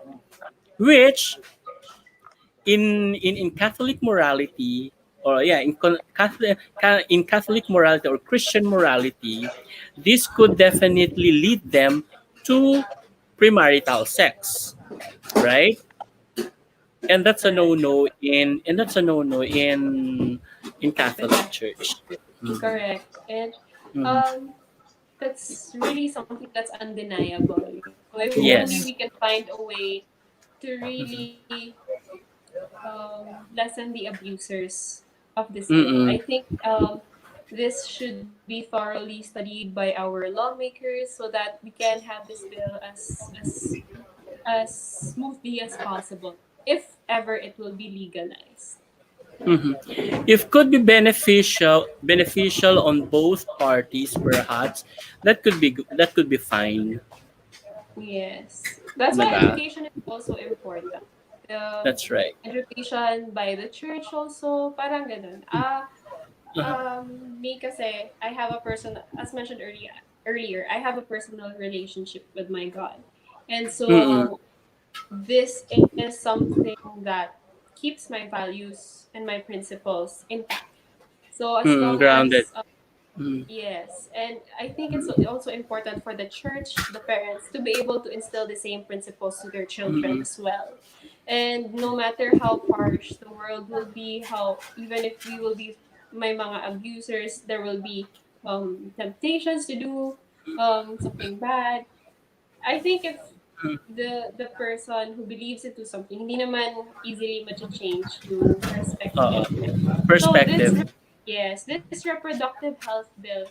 Which in Catholic morality, or yeah, in Catholic morality or Christian morality, this could definitely lead them to premarital sex, right? And that's a correct. no-no in The Catholic Catholic Church. Mhm. correct. And Mhm. um that's really something that's undeniable. So if only we Yes. can find a way to really lessen the abusers of this bill. I Mm-mm. think this should be thoroughly studied by our lawmakers so that we can have this bill as smoothly as possible, if ever it will be legalized. Mhm. If could be beneficial on both parties, perhaps that could be fine, Yes. That's why diba? education is also important. The That's right. education by the church also, parang ganun. Uh-huh. Me kasi, I have a person, as mentioned earlier, I have a personal relationship with my God. And Mm-mm. so this is something that keeps my values and my principles intact. So as Mm-mm. long Grounded. as Mm-mm. yes, and I think it's also important for the church, the parents, to be able to instill the same principles to their children Mm-mm. as well. And no matter how harsh the world will be, how even if we will be my mga abusers, there will be temptations to do something bad. I think if the person who believes into something, hindi naman easily change to respect Uh-uh. it. So Perspective. this reproductive health bill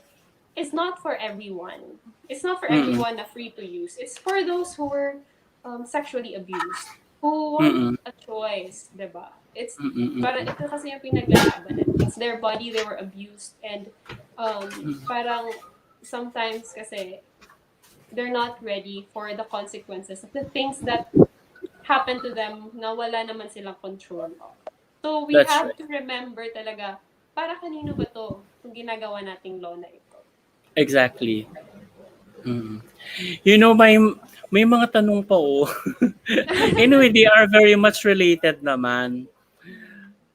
is not for everyone. It's not for Mm-mm. everyone na free to use. It's for those who were sexually abused, who want Mm-mm. a choice, 'di ba? It's para Mm-mm. ito kasi yung pinaglalaban. It's their body, they were abused, and parang sometimes kasi they're not ready for the consequences of the things that happen to them na wala naman silang control of. So we That's have right. to remember talaga, para kanino ba to, itong ginagawa nating law na ito? Exactly. Mm. You know, may mga tanong pa oh. Anyway, they are very much related naman.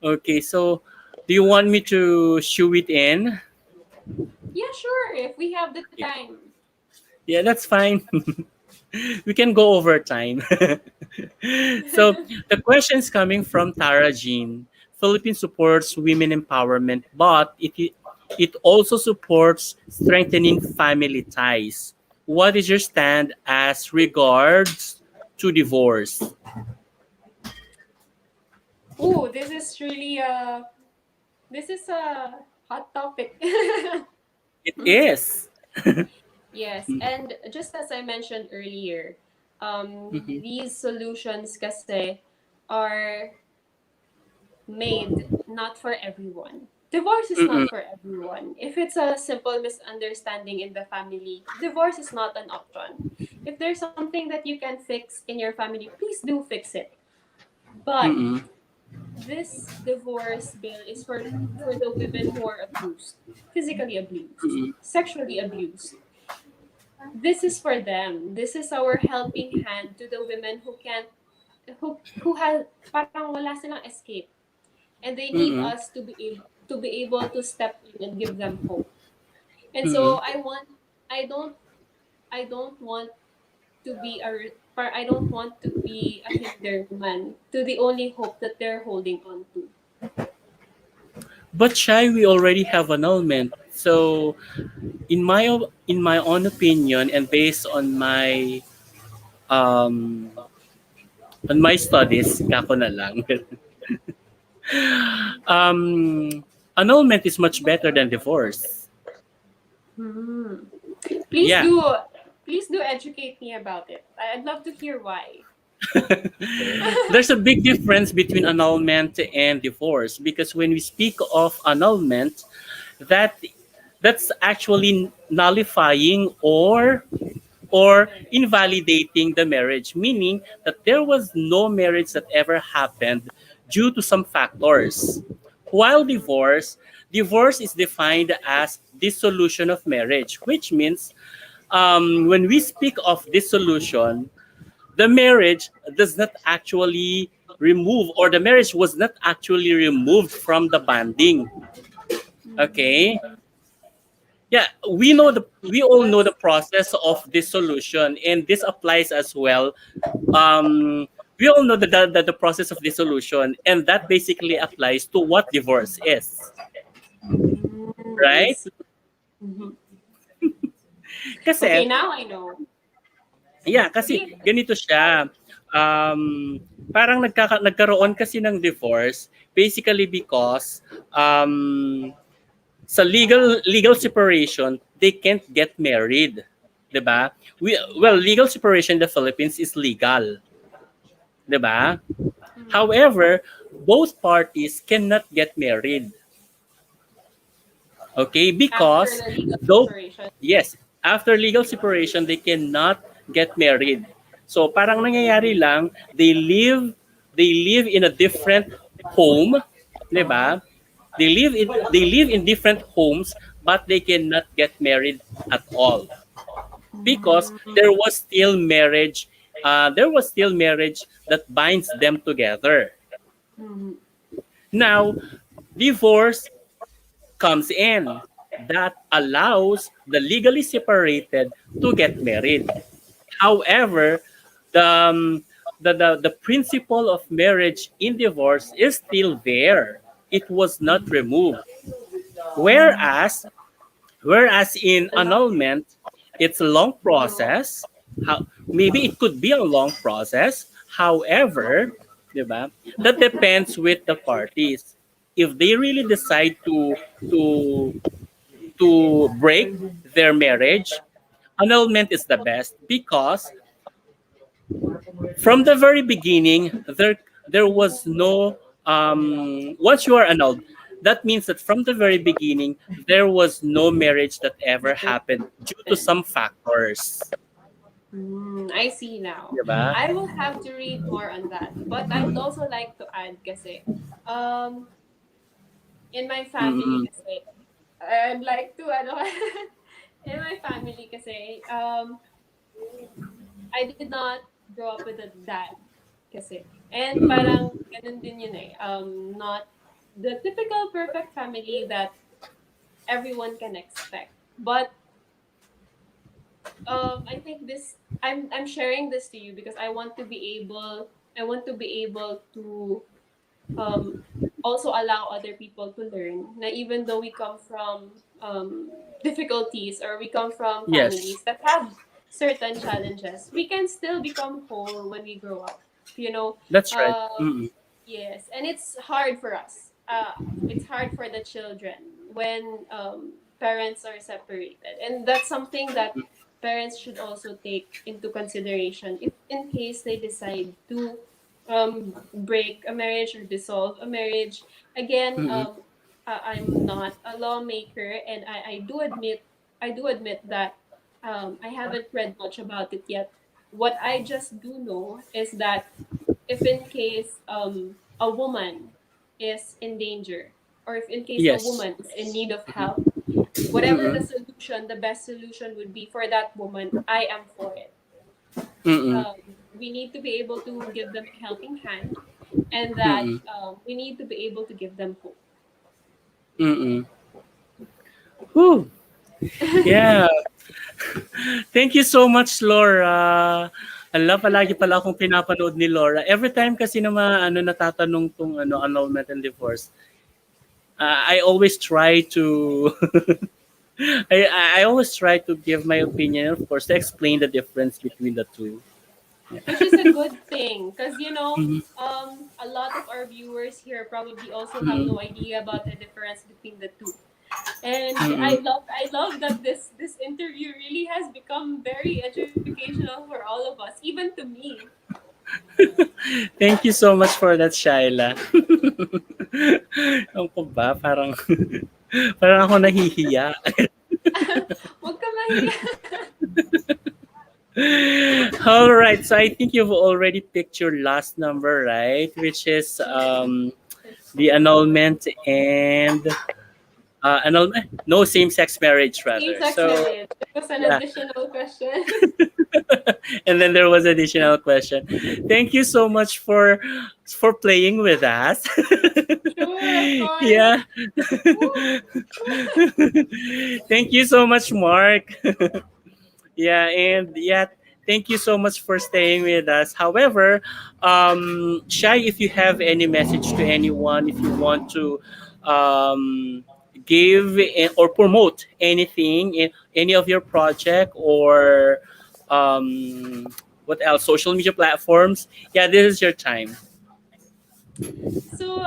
Okay, so do you want me to shoe it in? Yeah, sure, if we have the time. Yeah, that's fine. We can go over time. So the question's coming from Tara Jean. Philippines supports women empowerment, but it also supports strengthening family ties. What is your stand as regards to divorce? Ooh, this is a hot topic. It is. Yes, and just as I mentioned earlier, Mhm. these solutions kasi are made not for everyone. Divorce is Mm-mm. not for everyone. If it's a simple misunderstanding in the family, divorce is not an option. If there's something that you can fix in your family, please do fix it. But Mm-mm. this divorce bill is for the women who are abused, physically abused, Mm-mm. sexually abused. This is for them. This is our helping hand to the women who can't who have parang wala silang escape, and they need Mm-mm. us to be able to step in and give them hope. And Mm-mm. so I don't I don't want to be I don't want to be a hinderman to the only hope that they're holding on to. But Shy, we already have annulment. So in my own opinion and based um on my studies, kako na lang. Annulment is much better than divorce. Hmm. Please Yeah. do please do educate me about it. I'd love to hear why. There's a big difference between annulment and divorce because when we speak of annulment, that that's actually nullifying or invalidating the marriage, meaning that there was no marriage that ever happened due to some factors. While divorce is defined as dissolution of marriage, which means when we speak of dissolution, the marriage does not actually remove, or the marriage was not actually removed from the bonding. Okay, Mm, yeah, we all know the that's process of dissolution, and this applies as well. We all know the process of dissolution, and that basically applies to what divorce is, I right? see. Mhm. Kasi Okay, now I know. yeah, kasi See? ganito siya. Um, Parang nagkaroon kasi ng divorce basically because sa legal separation, they can't get married. 'Di ba? Legal separation in the Philippines is legal, 'di ba? Mm. However, both parties cannot get married. Okay? After Because the legal though separation. yes, after legal separation they cannot get married. So parang nangyayari lang, they live in a different home, 'di ba? They live in different homes but they cannot get married at all because Mm. there was still marriage that binds them together. Mm. Now, divorce comes in that allows the legally separated to get married. However, the, um, the principle of marriage in divorce is still there. It was not removed. Whereas Whereas in annulment, it's a long process. Maybe it could be a long process. However, di ba, that depends with the parties. If they really decide to to break their marriage, annulment is the best because from the very beginning there was no once you are annulled, that means that from the very beginning there was no marriage that ever happened due to some factors, I see now. di ba? I will have to read more on that. But I would also like to add kasi, um, in my family Mm-mm. kasi, I'd like to, ano, in my family kasi, I did not grow up with a dad kasi. And Mm-mm. parang ganun din yun eh. Not the typical perfect family that everyone can expect. But I think I'm sharing this to you because I want to be able to um also allow other people to learn na even though we come from difficulties or we come from Yes, families that have certain challenges, we can still become whole when we grow up. You know, that's right. um, Mm-mm. yes, and it's hard for us. It's hard for the children when parents are separated, and that's something that parents should also take into consideration if, in case they decide to break a marriage or dissolve a marriage. Again, Mm-mm. I'm not a lawmaker, and I do admit that I haven't read much about it yet. What I just do know is that if in case a woman is in danger, or if in case a Yes. woman is in need of help, Mm-mm. whatever the Mm-mm. solution, the best solution would be for that woman, I am for it. Mm-mm. We need to be able to give them a helping hand, and that Mm-mm. we need to be able to give them hope. Mm-mm. Whew. Yeah. Thank you so much, Laura. Ala, palagi pala akong pinapanood ni Laura. Every time kasi na mga natatanong tong annulment and divorce, I always try to I always try to give my opinion, of course, to explain the difference between the two. Which is a good thing, because Mhm. a lot of our viewers here probably also have Mhm. no idea about the difference between the two. And Mhm. I love that this interview really has become very educational for all of us, even to me. Thank you so much for that, Shaila. Ewan ko ba, parang, parang ako nahihiya. Huwag ka mahiya. All right, so I think you've already picked your last number, right? Which is the annulment and no same-sex marriage, Same rather. sex So marriage. It was an yeah, additional question. and then there was additional question. Thank you so much for playing with us. Sure, of course. Yeah. Woo. Thank you so much, Mark. Yeah, and yeah, thank you so much for staying with us. However, Shai, if you have any message to anyone, if you want to um, give or promote anything in any of your project or what else, social media platforms, yeah, this is your time. So,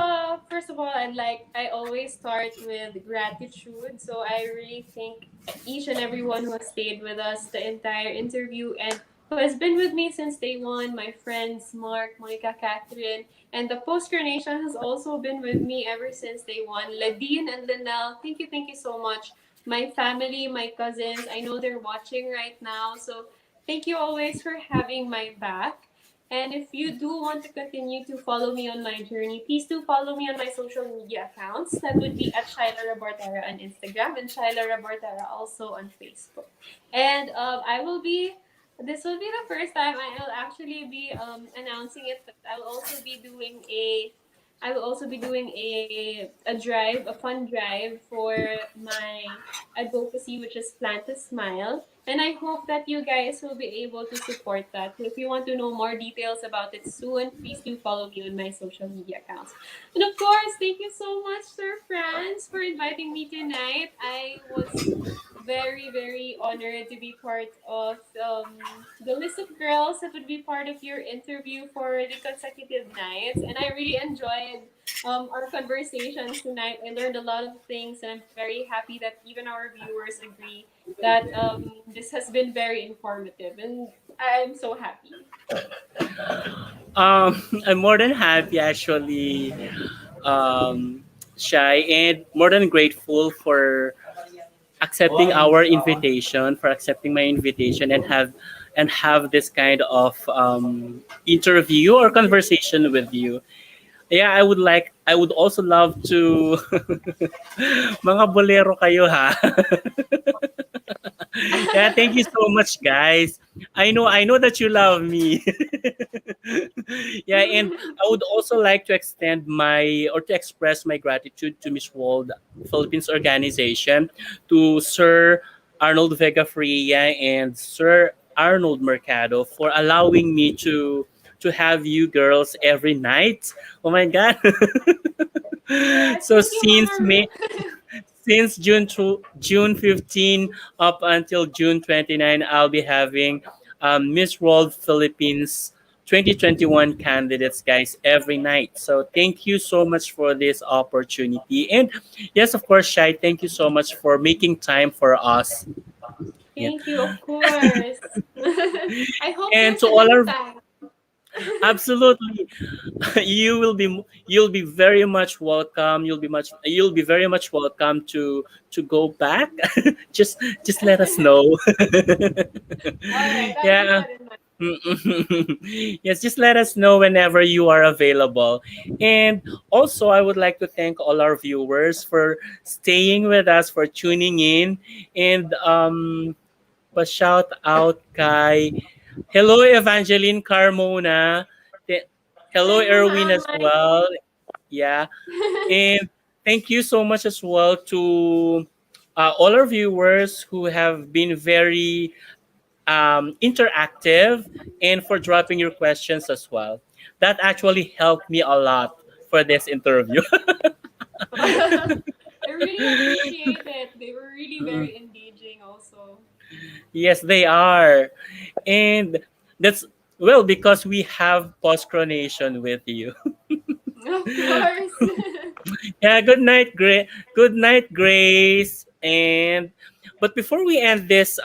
first of all, I always start with gratitude. So, I really thank each and everyone who has stayed with us the entire interview and who has been with me since day one. My friends, Mark, Monica, Catherine, and the Poster Nation has also been with me ever since day one. Ladine and Linnell, thank you so much. My family, my cousins, I know they're watching right now. So, thank you always for having my back. And if you do want to continue to follow me on my journey, please do follow me on my social media accounts. That would be at Shaila Rebortera on Instagram and Shaila Rebortera also on Facebook. And this will be the first time I'll actually be announcing it, but I will also be doing a drive, a fun drive for my advocacy, which is Plan to Smile. And I hope that you guys will be able to support that. So if you want to know more details about it soon, please do follow me on my social media accounts. And of course, thank you so much, Sir Franz, for inviting me tonight. I was very honored to be part of the list of girls that would be part of your interview for the consecutive nights. And I really enjoyed our conversations tonight. I learned a lot of things, and I'm very happy that even our viewers agree that this has been very informative, and I'm so happy. I'm more than happy actually, um, Shy, and more than grateful for accepting our invitation, for accepting my invitation, and have this kind of interview or conversation with you. Yeah, I would also love to mga bolero kayo ha. Yeah, thank you so much guys. I know that you love me. Yeah, and I would also like to extend my or to express my gratitude to Miss World Philippines organization, to Sir Arnold Vega Fria and Sir Arnold Mercado for allowing me to have you girls every night. Oh my god. Yes, So thank you, Mama Ru. since June 15 up until June 29, I'll be having Miss World Philippines 2021 candidates, guys, every night. So thank you so much for this opportunity. And yes, of course, Shai, thank you so much for making time for us. Yeah. Thank you, of course. I hope And there's to all another our time. Absolutely. You'll be very much welcome. You'll be very much welcome to go back. Just let us know. All right, I'll keep Yeah. that in mind. Yes, just let us know whenever you are available. And also, I would like to thank all our viewers for staying with us, for tuning in. And pa-shout out kay hello Evangeline Carmona. Th- Hello Erwin as Hi. well. Yeah. And thank you so much as well to all our viewers who have been very interactive and for dropping your questions as well. That actually helped me a lot for this interview. I really appreciate it. They were really very engaging also. Yes, they are. And that's well because we have post coronation with you. Of course. Yeah, good night, Good night, Grace. And but before we end this,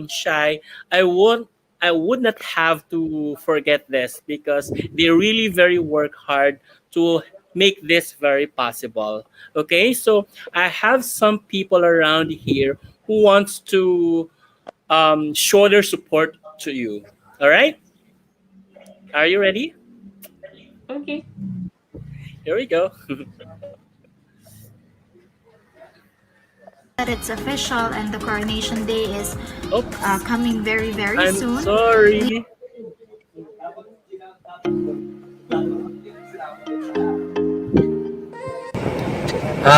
Shy, I would I would not have to forget this because they really very work hard to make this very possible. Okay, so I have some people around here who wants to show their support to you. All right, are you ready? Okay. Here we go. That it's official and the coronation day is Oops, coming very, very I'm soon. We sorry.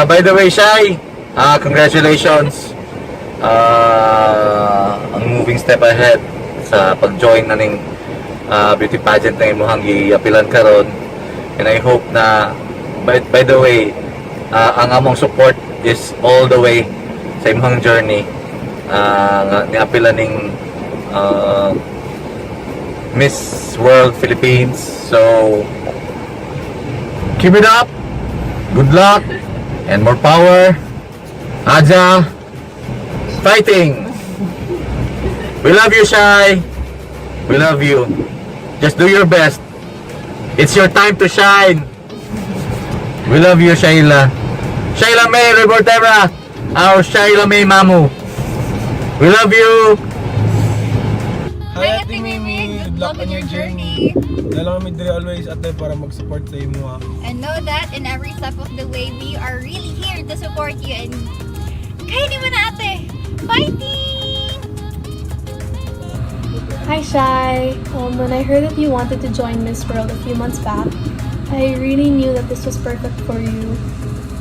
By the way, Shai, congratulations. Ang moving step ahead sa pag-join na ning beauty pageant na imuhang giapilan karon. And I hope na by the way, ang among support is all the way sa imuhang journey. Nga niapilan ning uh, Miss World Philippines. So keep it up. Good luck and more power. Aja, fighting. We love you, Shai. We love you. Just do your best. It's your time to shine. We love you, Shaila. Shaila May Rebortera. Our Shaila May Mamu. We love you. Hi, Ate Mimi. Good luck on your journey. Dala kami diri always ate para mag-support sa imo ha. and know that in every step of the way, we are really here to support you. And kaya ni mo na ate! Fighting! Hi Shai! When I heard that you wanted to join Miss World a few months back, I really knew that this was perfect for you.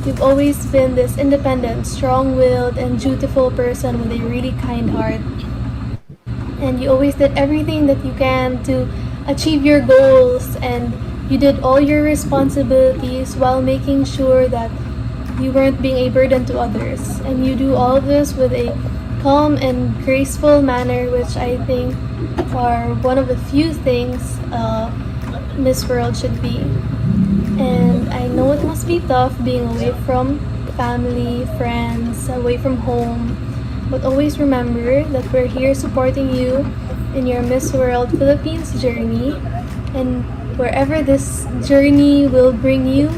You've always been this independent, strong-willed, and dutiful person with a really kind heart. And you always did everything that you can to achieve your goals, and you did all your responsibilities while making sure that you weren't being a burden to others. And you do all of this with a calm and graceful manner, which I think are one of the few things Miss World should be. And I know it must be tough being away from family, friends, away from home. But always remember that we're here supporting you in your Miss World Philippines journey and wherever this journey will bring you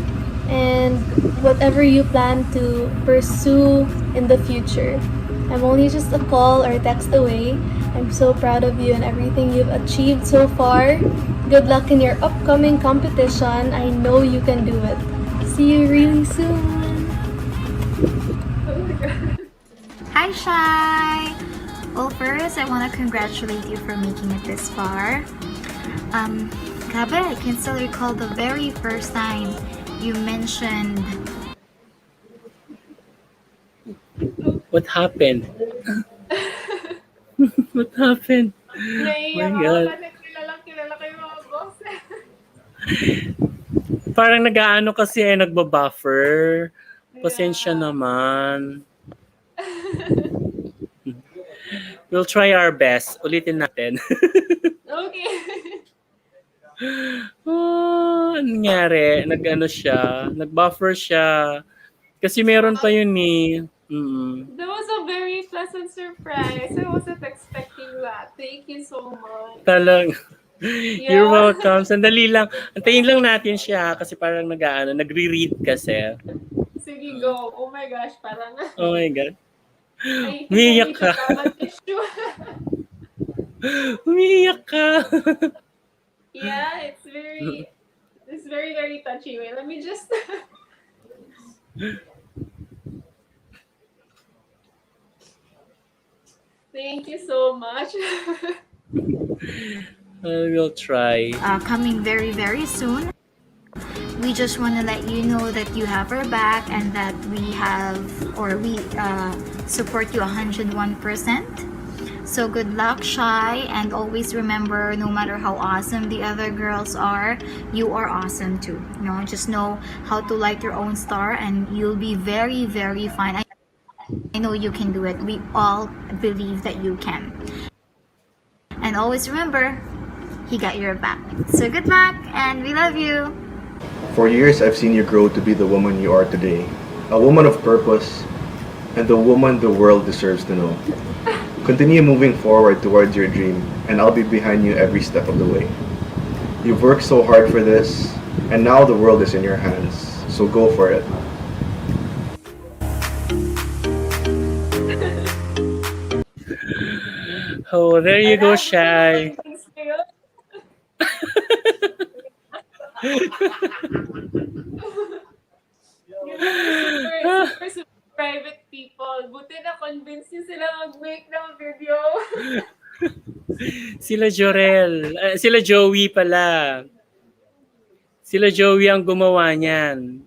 and whatever you plan to pursue in the future. I'm only just a call or text away. I'm so proud of you and everything you've achieved so far. Good luck in your upcoming competition. I know you can do it. See you really soon. Oh my god. Hi, Shai! Well, first, I want to congratulate you for making it this far. Grabe, I can still recall the very first time you mentioned What happened? What happened? My Naiiyak ako God. kasi kilala ko yung mga boses. Parang nag-aano kasi nagbabuffer. Pasensya Yeah. naman. We'll try our best. Ulitin natin. Okay. Oh, ano nangyari? Nag-ano siya? Nag-buffer siya. Kasi meron pa yun eh. Mm. That was a very pleasant surprise. I wasn't expecting that. Thank you so much. Talang, You're Yeah. welcome. Sandali lang. Antayin lang natin siya kasi parang nagre-read kasi. Sige, go. Oh my gosh, parang Oh my God. I think I Umiiyak need to ka. grab a tissue. Umiiyak ka. Yeah, it's very, very touchy. Wait, let me just thank you so much. I will try. Coming very, very soon. We just want to let you know that you have our back and that we support you 101%. So good luck, Shy, and always remember, no matter how awesome the other girls are, you are awesome too. Just know how to light your own star, and you'll be very, very fine. I know you can do it. We all believe that you can. And always remember, he got your back. So good luck, and we love you. For years, I've seen you grow to be the woman you are today. A woman of purpose, and the woman the world deserves to know. Continue moving forward towards your dream, and I'll be behind you every step of the way. You've worked so hard for this, and now the world is in your hands, so go for it. Oh, there I you go, love Shy. convince kayo. Di ba may super, super, super private people. Buti na convince niyo sila mag-make ng video. Sila Jorel. Sila Joey pala. Sila Joey ang gumawa niyan.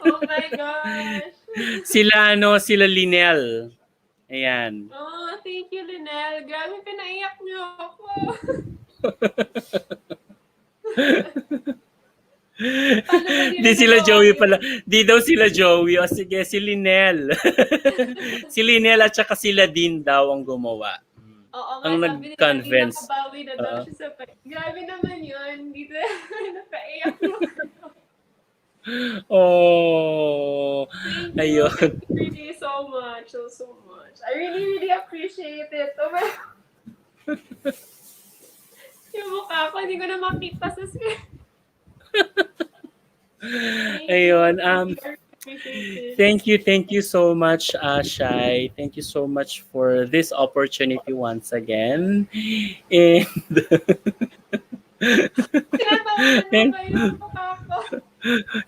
Oh my gosh. Sila Linel. Ayan. Oh, thank you, Linel. Grabe, pinaiyak niyo ako. Paano ba nila Di sila nagawa Joey yun? pala. Di daw sila Joey. O sige, si Linel. Si Linel at saka sila din daw ang gumawa. Oo nga, Ang sabi nila, di nag-convince. nakabawi na daw Oo. siya sa Grabe naman yun. Dito, napaiyak mo. Oh. Thank you. Ayun. Thank you really so much. So, so much. I really, really appreciate it. Oh my, yung mukha ko, hindi ko na makita sa screen. Thank Ayun. you. Thank you. I appreciate it. Thank you so much, Shai. Thank you so much for this opportunity once again. And, Tinatawanan mo and ba yung mukha ko?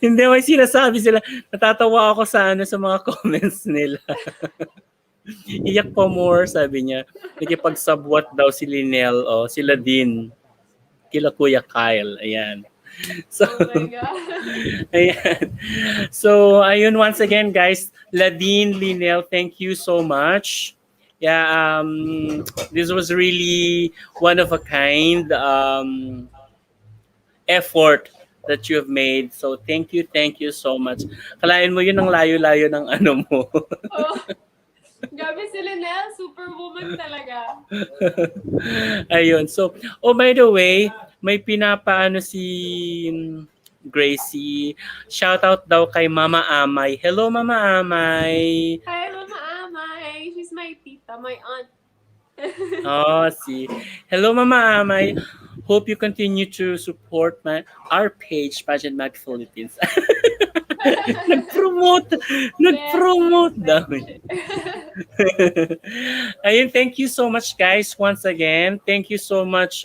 hindi, may sinasabi sila. Natatawa ako sa mga comments nila. Iyak pa more, sabi niya. Nakipagsabwat daw si Linel, sila din. Kila Kuya Kyle, ayan. So, Oh my God. ayan. So, ayun, once again, guys, Ladine, Linel, thank you so much. Yeah, this was really one of a kind effort that you have made. So, thank you so much. Kalain mo yun ang layo-layo ng ano mo. Oh, grabe si Linel. Superwoman talaga. Ayun. So, by the way, may pinapaano si Gracie. Shout out daw kay Mama Amay. Hello, Mama Amay. Hi, Mama Amay. She's my tita, my aunt. Oh, see. Hello, Mama Amay. Hope you continue to support our page, Pageant Mag Philippines. Nag-promote. Nag-promote daw. Ayun, thank you so much, guys, once again. Thank you so much,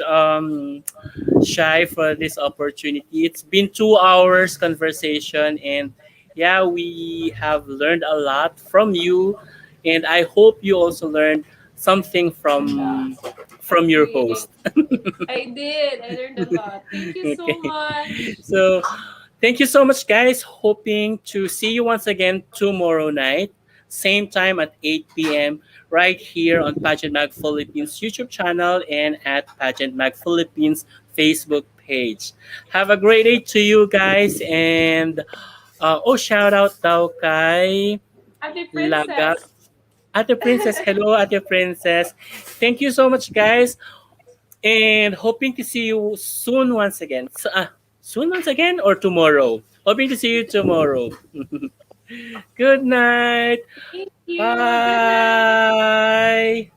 Shai, for this opportunity. It's been 2 hours conversation, and yeah, we have learned a lot from you, and I hope you also learned something from your host. I did. I learned a lot. Thank you so Okay. much. So, thank you so much, guys. Hoping to see you once again tomorrow night, same time at 8 p.m. right here on Pageant Mag Philippines YouTube channel and at Pageant Mag Philippines Facebook page. Have a great day to you guys, and shout out daw kay Ate Laga. Princess. Ate Princess, hello Ate Princess. Thank you so much, guys, and hoping to see you soon once again. Soon once again or tomorrow? Hoping to see you tomorrow. Good night. Thank you. Good night. Bye.